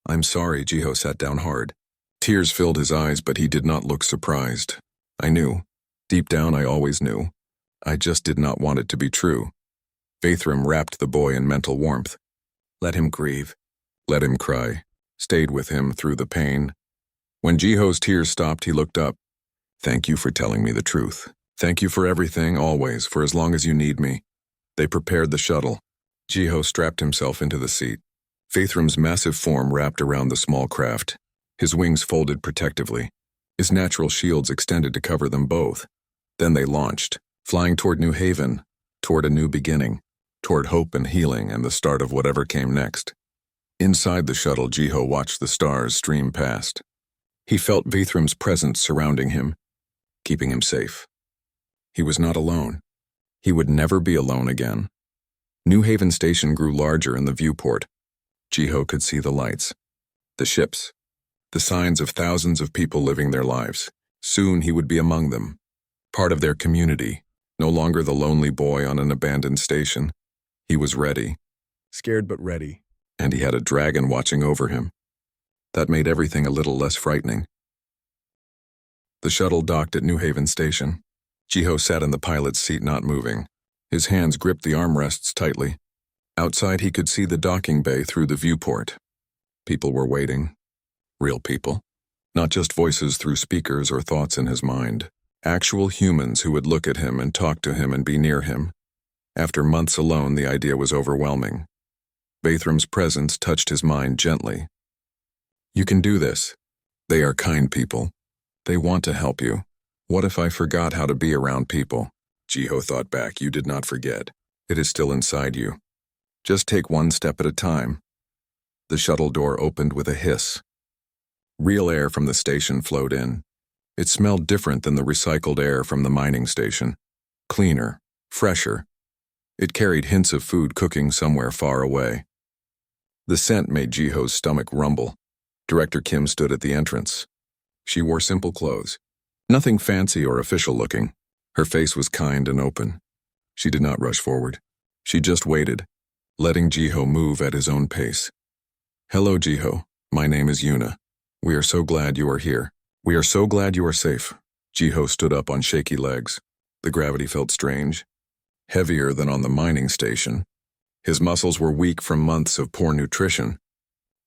I'm sorry, Jiho sat down hard. Tears filled his eyes, but he did not look surprised. I knew. Deep down, I always knew. I just did not want it to be true. Vathram wrapped the boy in mental warmth. Let him grieve. Let him cry. Stayed with him through the pain. When Jiho's tears stopped, he looked up. Thank you for telling me the truth. Thank you for everything, always, for as long as you need me. They prepared the shuttle. Jiho strapped himself into the seat. Vathram's massive form wrapped around the small craft. His wings folded protectively. His natural shields extended to cover them both. Then they launched, flying toward New Haven, toward a new beginning, toward hope and healing and the start of whatever came next. Inside the shuttle, Jiho watched the stars stream past. He felt Vathram's presence surrounding him, keeping him safe. He was not alone. He would never be alone again. New Haven Station grew larger in the viewport. Jiho could see the lights, the ships, the signs of thousands of people living their lives. Soon he would be among them, part of their community, no longer the lonely boy on an abandoned station. He was ready, scared but ready, and he had a dragon watching over him. That made everything a little less frightening. The shuttle docked at New Haven Station. Jiho sat in the pilot's seat, not moving. His hands gripped the armrests tightly. Outside, he could see the docking bay through the viewport. People were waiting. Real people. Not just voices through speakers or thoughts in his mind. Actual humans who would look at him and talk to him and be near him. After months alone, the idea was overwhelming. Vathram's presence touched his mind gently. You can do this. They are kind people. They want to help you. What if I forgot how to be around people? Jiho thought back. You did not forget. It is still inside you. Just take one step at a time. The shuttle door opened with a hiss. Real air from the station flowed in. It smelled different than the recycled air from the mining station. Cleaner, fresher. It carried hints of food cooking somewhere far away. The scent made Jiho's stomach rumble. Director Kim stood at the entrance. She wore simple clothes. Nothing fancy or official looking. Her face was kind and open. She did not rush forward. She just waited, letting Jiho move at his own pace. Hello, Jiho. My name is Yuna. We are so glad you are here. We are so glad you are safe. Jiho stood up on shaky legs. The gravity felt strange, heavier than on the mining station. His muscles were weak from months of poor nutrition.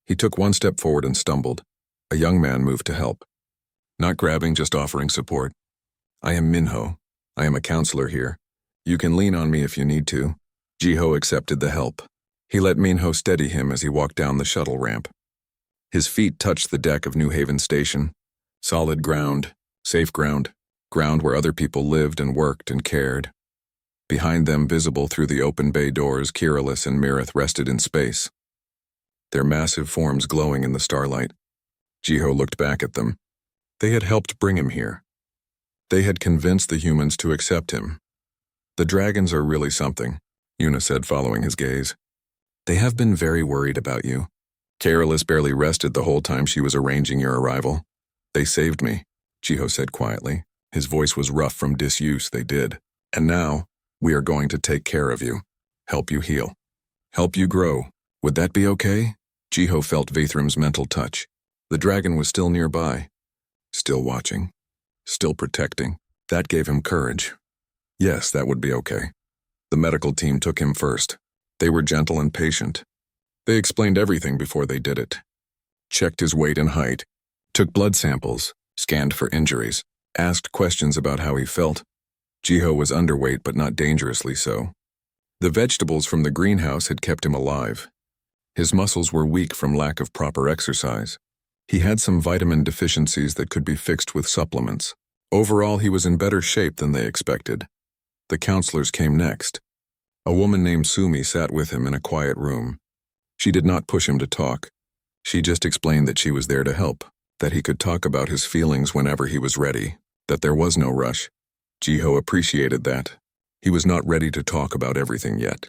He took one step forward and stumbled. A young man moved to help. Not grabbing, just offering support. I am Minho. I am a counselor here. You can lean on me if you need to. Jiho accepted the help. He let Minho steady him as he walked down the shuttle ramp. His feet touched the deck of New Haven Station. Solid ground, safe ground, ground where other people lived and worked and cared. Behind them, visible through the open bay doors, Kiralis and Mirith rested in space, their massive forms glowing in the starlight. Jiho looked back at them. They had helped bring him here. They had convinced the humans to accept him. The dragons are really something, Yuna said, following his gaze. They have been very worried about you. Kiralis barely rested the whole time she was arranging your arrival. They saved me, Jiho said quietly. His voice was rough from disuse. They did. And now, we are going to take care of you, help you heal, help you grow. Would that be okay? Jiho felt Vathrum's mental touch. The dragon was still nearby, still watching, still protecting. That gave him courage. Yes, that would be okay. The medical team took him first. They were gentle and patient. They explained everything before they did it. Checked his weight and height, took blood samples, scanned for injuries, asked questions about how he felt. Jiho was underweight but not dangerously so. The vegetables from the greenhouse had kept him alive. His muscles were weak from lack of proper exercise. He had some vitamin deficiencies that could be fixed with supplements. Overall, he was in better shape than they expected. The counselors came next. A woman named Sumi sat with him in a quiet room. She did not push him to talk. She just explained that she was there to help, that he could talk about his feelings whenever he was ready, that there was no rush. Jiho appreciated that. He was not ready to talk about everything yet.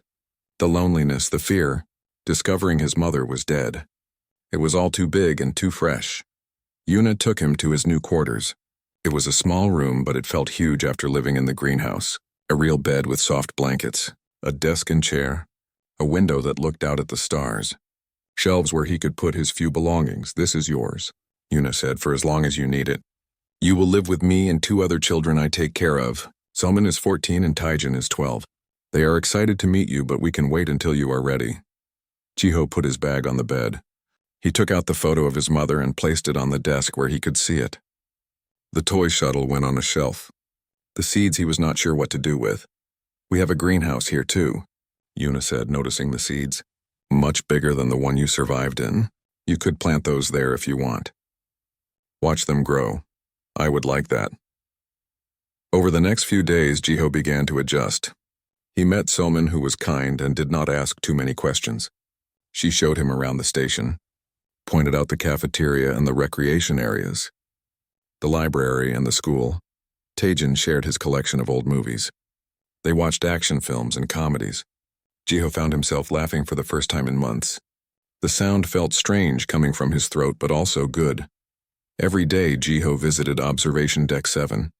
The loneliness, the fear, discovering his mother was dead. It was all too big and too fresh. Yuna took him to his new quarters. It was a small room, but it felt huge after living in the greenhouse. A real bed with soft blankets, a desk and chair, a window that looked out at the stars. Shelves where he could put his few belongings. This is yours, Yuna said, for as long as you need it. You will live with me and 2 other children I take care of. Selman is 14 and Taijin is 12. They are excited to meet you, but we can wait until you are ready. Jiho put his bag on the bed. He took out the photo of his mother and placed it on the desk where he could see it. The toy shuttle went on a shelf. The seeds he was not sure what to do with. We have a greenhouse here too, Yuna said, noticing the seeds. Much bigger than the one you survived in. You could plant those there if you want. Watch them grow. I would like that. Over the next few days, Jiho began to adjust. He met Soman, who was kind and did not ask too many questions. She showed him around the station, pointed out the cafeteria and the recreation areas, the library and the school. Taijin shared his collection of old movies. They watched action films and comedies. Jiho found himself laughing for the first time in months. The sound felt strange coming from his throat, but also good. Every day, Jiho visited Observation Deck 7.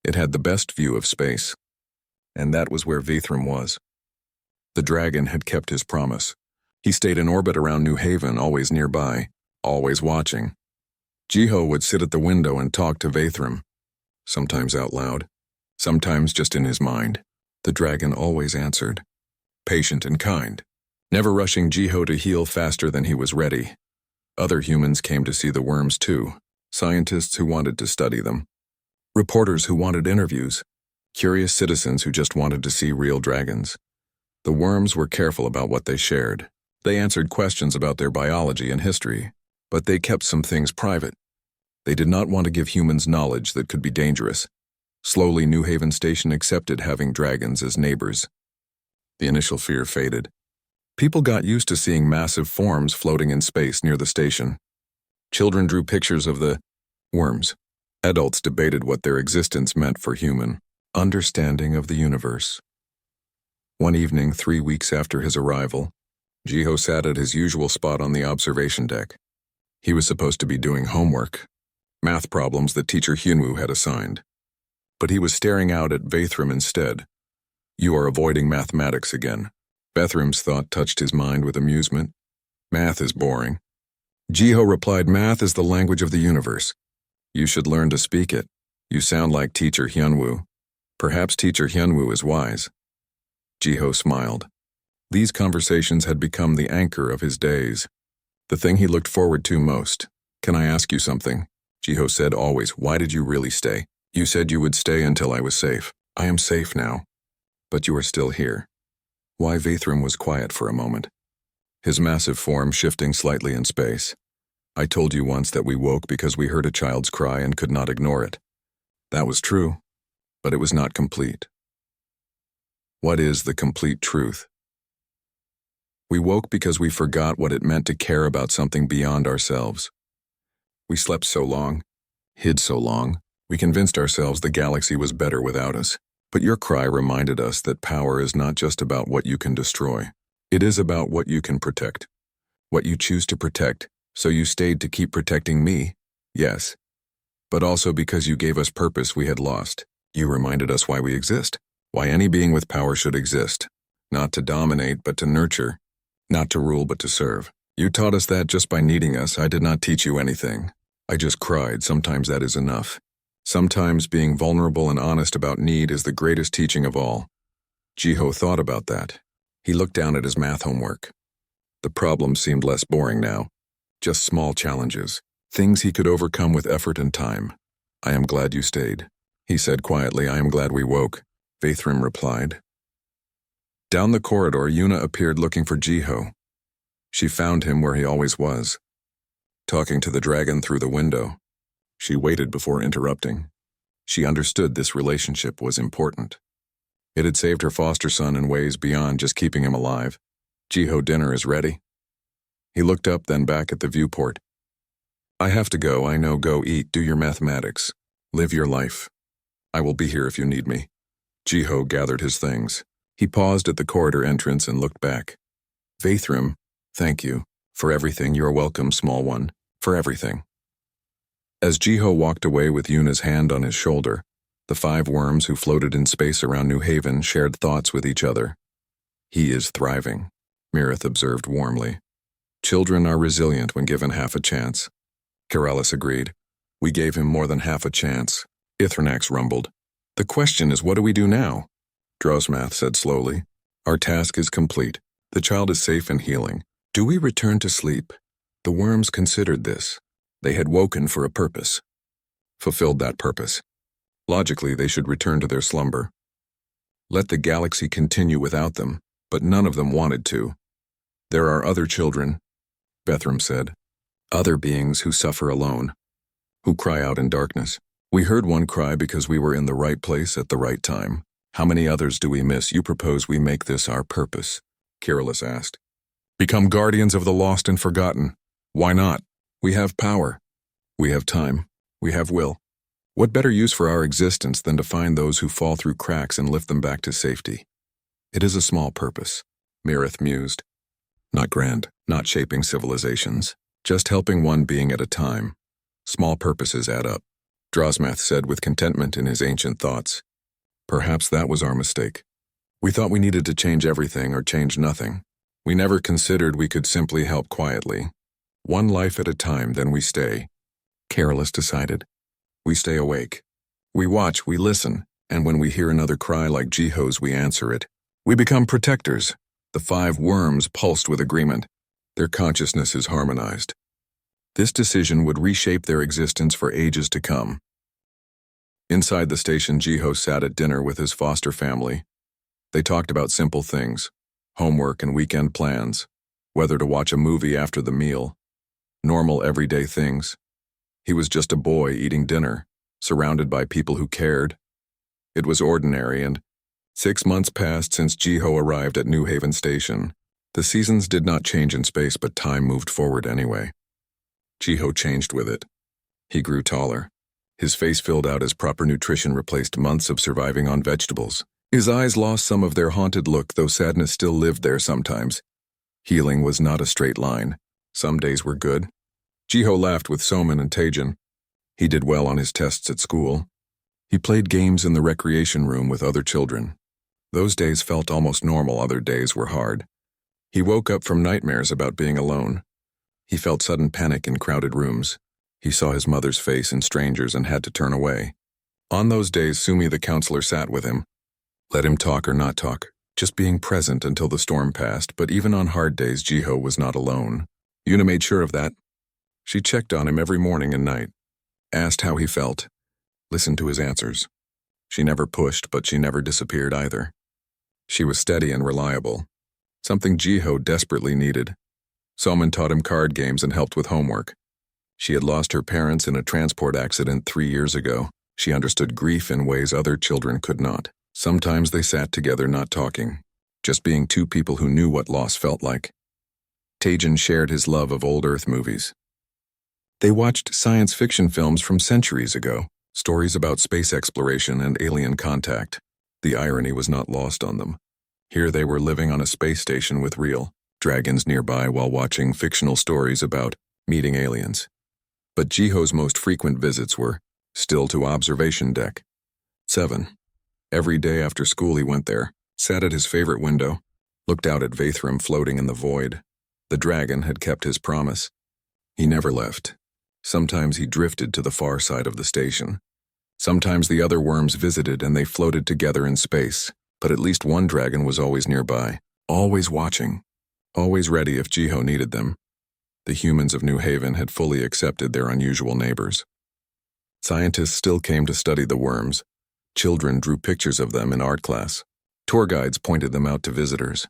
It had the best view of space. And that was where Vathrum was. The dragon had kept his promise. He stayed in orbit around New Haven, always nearby, always watching. Jiho would sit at the window and talk to Vathrum, sometimes out loud, sometimes just in his mind. The dragon always answered, patient and kind, never rushing Jiho to heal faster than he was ready. Other humans came to see the Wyrms too, scientists who wanted to study them, reporters who wanted interviews, curious citizens who just wanted to see real dragons. The Wyrms were careful about what they shared. They answered questions about their biology and history, but they kept some things private. They did not want to give humans knowledge that could be dangerous. Slowly, New Haven Station accepted having dragons as neighbors. The initial fear faded. People got used to seeing massive forms floating in space near the station. Children drew pictures of the Wyrms. Adults debated what their existence meant for human understanding of the universe. One evening, 3 weeks after his arrival, Jiho sat at his usual spot on the observation deck. He was supposed to be doing homework, math problems that teacher Hyunwoo had assigned. But he was staring out at Vathram instead. "You are avoiding mathematics again." Vathram's thought touched his mind with amusement. "Math is boring." Jiho replied, "Math is the language of the universe. You should learn to speak it. You sound like teacher Hyunwoo." Perhaps teacher Hyunwoo is wise. Jiho smiled. These conversations had become the anchor of his days, the thing he looked forward to most. "Can I ask you something?" Jiho said always. "Why did you really stay? You said you would stay until I was safe." "I am safe now. But you are still here." Why Vathram was quiet for a moment, his massive form shifting slightly in space. "I told you once that we woke because we heard a child's cry and could not ignore it. That was true, but it was not complete." What is the complete truth? We woke because we forgot what it meant to care about something beyond ourselves. We slept so long, hid so long, we convinced ourselves the galaxy was better without us. But your cry reminded us that power is not just about what you can destroy. It is about what you can protect. What you choose to protect, so you stayed to keep protecting me, yes. But also because you gave us purpose we had lost. You reminded us why we exist, why any being with power should exist. Not to dominate, but to nurture. Not to rule, but to serve. You taught us that just by needing us. I did not teach you anything. I just cried. Sometimes that is enough. Sometimes being vulnerable and honest about need is the greatest teaching of all. Jiho thought about that. He looked down at his math homework. The problems seemed less boring now. Just small challenges. Things he could overcome with effort and time. "I am glad you stayed," he said quietly. "I am glad we woke," Vathram replied. Down the corridor, Yuna appeared looking for Jiho. She found him where he always was, talking to the dragon through the window. She waited before interrupting. She understood this relationship was important. It had saved her foster son in ways beyond just keeping him alive. "Jiho, dinner is ready." He looked up, then back at the viewport. "I have to go, I know. Go eat, do your mathematics. Live your life. I will be here if you need me." Jiho gathered his things. He paused at the corridor entrance and looked back. "Vathram, thank you. For everything. You're welcome, small one. For everything." As Jiho walked away with Yuna's hand on his shoulder, the 5 worms who floated in space around New Haven shared thoughts with each other. "He is thriving," Mirith observed warmly. "Children are resilient when given half a chance." Keralis agreed. "We gave him more than half a chance," Ithrenax rumbled. "The question is, what do we do now?" Drosmath said slowly. "Our task is complete. The child is safe and healing. Do we return to sleep?" The worms considered this. They had woken for a purpose. Fulfilled that purpose. Logically, they should return to their slumber. Let the galaxy continue without them, but none of them wanted to. "There are other children," Vathram said. "Other beings who suffer alone, who cry out in darkness. We heard one cry because we were in the right place at the right time. How many others do we miss? You propose we make this our purpose?" Keralis asked. "Become guardians of the lost and forgotten. Why not? We have power. We have time. We have will. What better use for our existence than to find those who fall through cracks and lift them back to safety?" "It is a small purpose," Mirith mused. "Not grand, not shaping civilizations, just helping one being at a time. Small purposes add up," Drosmath said with contentment in his ancient thoughts. "Perhaps that was our mistake. We thought we needed to change everything or change nothing. We never considered we could simply help quietly. One life at a time, then we stay." Keralis decided. "We stay awake. We watch, we listen, and when we hear another cry like Jiho's, we answer it. We become protectors." The 5 worms pulsed with agreement. Their consciousness is harmonized. This decision would reshape their existence for ages to come. Inside the station, Jiho sat at dinner with his foster family. They talked about simple things, homework and weekend plans, whether to watch a movie after the meal, normal everyday things. He was just a boy eating dinner, surrounded by people who cared. It was ordinary, and 6 months passed since Jiho arrived at New Haven Station. The seasons did not change in space, but time moved forward anyway. Jiho changed with it. He grew taller. His face filled out as proper nutrition replaced months of surviving on vegetables. His eyes lost some of their haunted look, though sadness still lived there sometimes. Healing was not a straight line. Some days were good. Jiho laughed with Soman and Taejin. He did well on his tests at school. He played games in the recreation room with other children. Those days felt almost normal, other days were hard. He woke up from nightmares about being alone. He felt sudden panic in crowded rooms. He saw his mother's face in strangers and had to turn away. On those days, Sumi the counselor sat with him. Let him talk or not talk, just being present until the storm passed, but even on hard days, Jiho was not alone. Yuna made sure of that. She checked on him every morning and night, asked how he felt, listened to his answers. She never pushed, but she never disappeared either. She was steady and reliable, something Jiho desperately needed. Soman taught him card games and helped with homework. She had lost her parents in a transport accident 3 years ago. She understood grief in ways other children could not. Sometimes they sat together not talking, just being two people who knew what loss felt like. Taejin shared his love of old Earth movies. They watched science fiction films from centuries ago, stories about space exploration and alien contact. The irony was not lost on them. Here they were living on a space station with real dragons nearby while watching fictional stories about meeting aliens. But Jiho's most frequent visits were still to observation deck 7. Every day after school he went there, sat at his favorite window, looked out at Wyrms floating in the void. The dragon had kept his promise. He never left. Sometimes he drifted to the far side of the station. Sometimes the other Wyrms visited and they floated together in space, but at least one dragon was always nearby, always watching, always ready if Jiho needed them. The humans of New Haven had fully accepted their unusual neighbors. Scientists still came to study the Wyrms. Children drew pictures of them in art class. Tour guides pointed them out to visitors.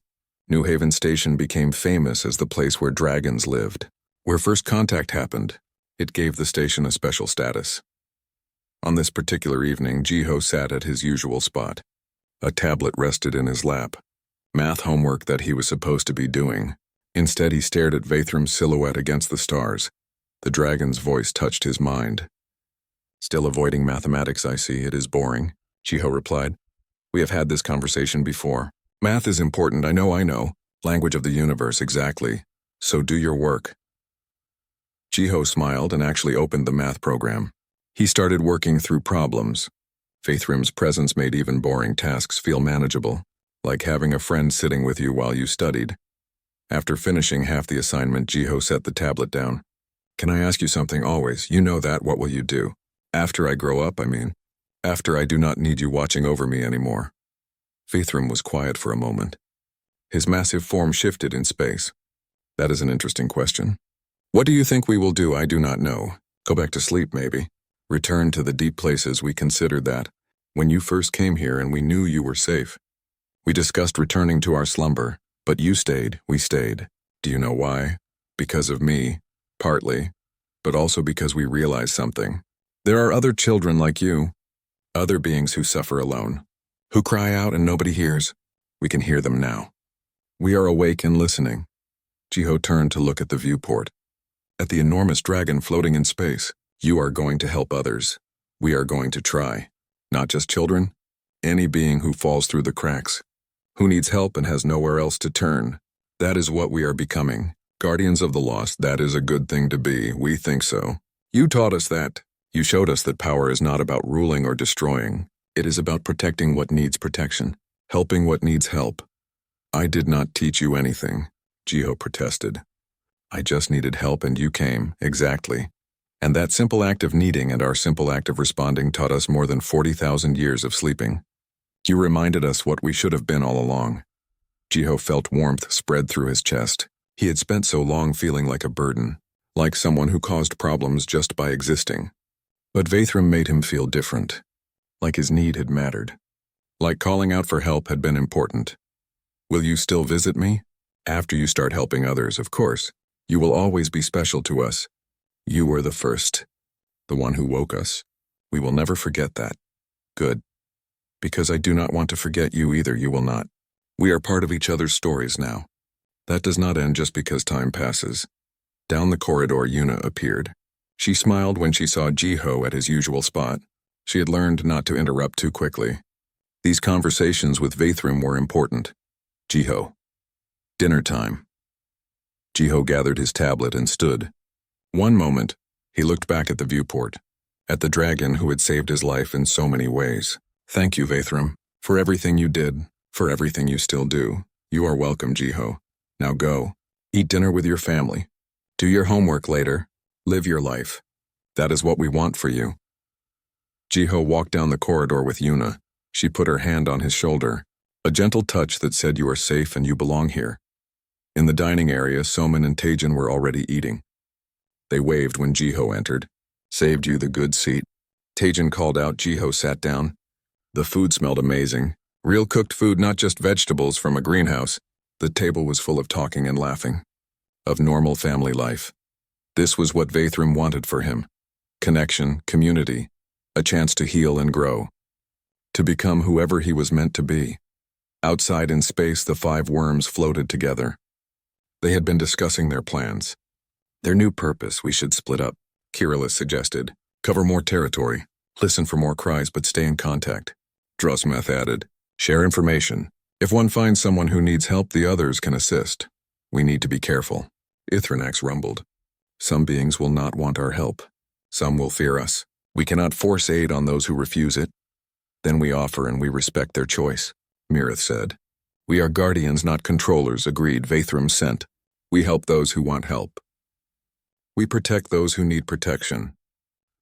New Haven Station became famous as the place where dragons lived. Where first contact happened, it gave the station a special status. On this particular evening, Jiho sat at his usual spot. A tablet rested in his lap. Math homework that he was supposed to be doing. Instead, he stared at Wyrms' silhouette against the stars. The dragon's voice touched his mind. Still avoiding mathematics, I see. It is boring, Jiho replied. We have had this conversation before. Math is important, I know. Language of the universe, exactly. So do your work. Jiho smiled and actually opened the math program. He started working through problems. Wyrms' presence made even boring tasks feel manageable, like having a friend sitting with you while you studied. After finishing half the assignment, Jiho set the tablet down. Can I ask you something always? You know that, what will you do? After I grow up, I mean. After I do not need you watching over me anymore. Wyrms was quiet for a moment. His massive form shifted in space. That is an interesting question. What do you think we will do? I do not know. Go back to sleep, maybe. Return to the deep places we considered that. When you first came here and we knew you were safe. We discussed returning to our slumber, but you stayed, we stayed. Do you know why? Because of me, partly, but also because we realized something. There are other children like you, other beings who suffer alone, who cry out and nobody hears. We can hear them now. We are awake and listening. Jiho turned to look at the viewport, at the enormous dragon floating in space. You are going to help others. We are going to try. Not just children, any being who falls through the cracks, who needs help and has nowhere else to turn. That is what we are becoming. Guardians of the lost, that is a good thing to be. We think so. You taught us that. You showed us that power is not about ruling or destroying. It is about protecting what needs protection, helping what needs help. I did not teach you anything, Jiho protested. I just needed help and you came, exactly. And that simple act of needing and our simple act of responding taught us more than 40,000 years of sleeping. You reminded us what we should have been all along. Jiho felt warmth spread through his chest. He had spent so long feeling like a burden, like someone who caused problems just by existing. But Wyrms made him feel different, like his need had mattered, like calling out for help had been important. Will you still visit me? After you start helping others, of course. You will always be special to us. You were the first, the one who woke us. We will never forget that. Good. Because I do not want to forget you either, you will not. We are part of each other's stories now. That does not end just because time passes. Down the corridor, Yuna appeared. She smiled when she saw Jiho at his usual spot. She had learned not to interrupt too quickly. These conversations with Wyrms were important. Jiho. Dinner time. Jiho gathered his tablet and stood. One moment, he looked back at the viewport, at the dragon who had saved his life in so many ways. Thank you, Wyrms, for everything you did, for everything you still do. You are welcome, Jiho. Now go. Eat dinner with your family. Do your homework later. Live your life. That is what we want for you. Jiho walked down the corridor with Yuna. She put her hand on his shoulder, a gentle touch that said you are safe and you belong here. In the dining area, Somin and Taejin were already eating. They waved when Jiho entered. Saved you the good seat. Taejin called out. Jiho sat down. The food smelled amazing. Real cooked food, not just vegetables from a greenhouse. The table was full of talking and laughing. Of normal family life. This was what Wyrms wanted for him. Connection, community, a chance to heal and grow. To become whoever he was meant to be. Outside in space, the 5 Wyrms floated together. They had been discussing their plans. Their new purpose: we should split up, Kirillus suggested. Cover more territory. Listen for more cries, but stay in contact. Drosmeth added. Share information. If one finds someone who needs help, the others can assist. We need to be careful. Ithrenax rumbled. Some beings will not want our help. Some will fear us. We cannot force aid on those who refuse it. Then we offer and we respect their choice, Mirith said. We are guardians, not controllers, agreed. Wyrms sent. We help those who want help. We protect those who need protection.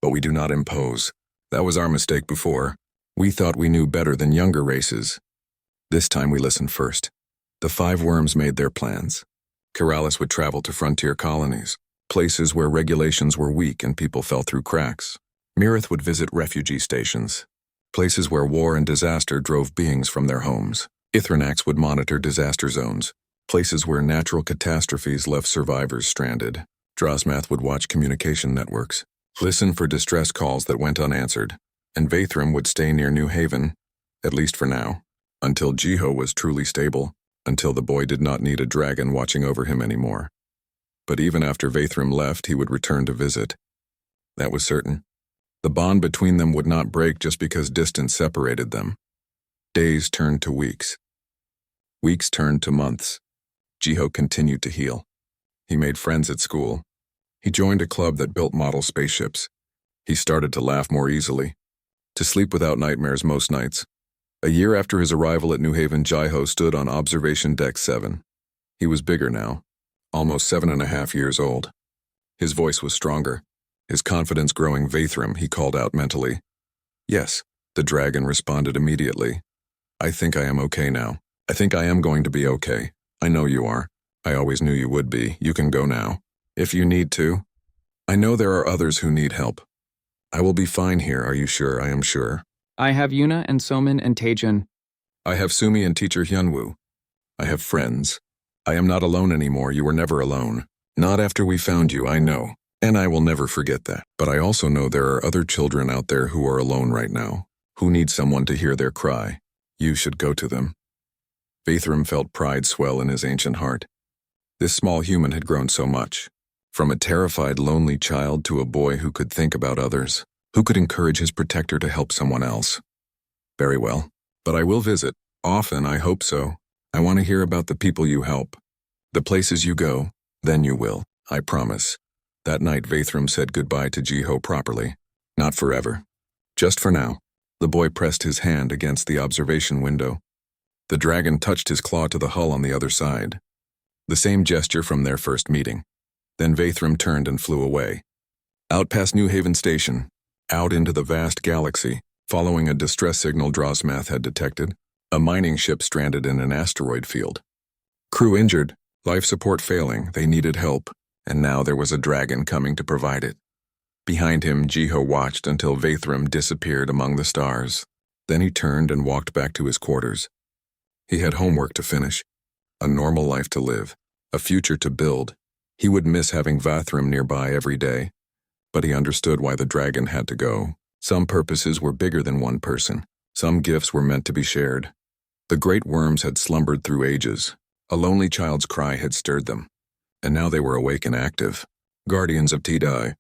But we do not impose. That was our mistake before. We thought we knew better than younger races. This time we listened first. The 5 Wyrms made their plans. Kirillus would travel to frontier colonies, places where regulations were weak and people fell through cracks. Mirith would visit refugee stations, places where war and disaster drove beings from their homes. Ithrenax would monitor disaster zones, places where natural catastrophes left survivors stranded. Drosmath would watch communication networks, listen for distress calls that went unanswered, and Wyrms would stay near New Haven, at least for now, until Jiho was truly stable, until the boy did not need a dragon watching over him anymore. But even after Wyrms left, he would return to visit. That was certain. The bond between them would not break just because distance separated them. Days turned to weeks. Weeks turned to months. Jiho continued to heal. He made friends at school. He joined a club that built model spaceships. He started to laugh more easily, to sleep without nightmares most nights. A year after his arrival at New Haven, Jiho stood on Observation Deck 7. He was bigger now, almost 7.5 years old. His voice was stronger, his confidence growing. Wyrms, he called out mentally. Yes, the dragon responded immediately. I think I am okay now. I think I am going to be okay. I know you are. I always knew you would be. You can go now. If you need to. I know there are others who need help. I will be fine here, are you sure? I am sure. I have Yuna and Somin and Taejin. I have Sumi and teacher Hyunwoo. I have friends. I am not alone anymore. You were never alone. Not after we found you, I know. And I will never forget that. But I also know there are other children out there who are alone right now, who need someone to hear their cry. You should go to them. Wyrms felt pride swell in his ancient heart. This small human had grown so much. From a terrified, lonely child to a boy who could think about others, who could encourage his protector to help someone else. Very well. But I will visit. Often, I hope so. I want to hear about the people you help. The places you go, then you will. I promise. That night, Wyrms said goodbye to Jiho properly. Not forever. Just for now. The boy pressed his hand against the observation window. The dragon touched his claw to the hull on the other side. The same gesture from their first meeting. Then Wyrms turned and flew away. Out past New Haven Station. Out into the vast galaxy, following a distress signal Drosmath had detected. A mining ship stranded in an asteroid field. Crew injured, life support failing, they needed help, and now there was a dragon coming to provide it. Behind him, Jiho watched until Wyrms disappeared among the stars. Then he turned and walked back to his quarters. He had homework to finish, a normal life to live, a future to build. He would miss having Wyrms nearby every day, but he understood why the dragon had to go. Some purposes were bigger than one person. Some gifts were meant to be shared. The great Wyrms had slumbered through ages. A lonely child's cry had stirred them, and now they were awake and active. Guardians of Tidai,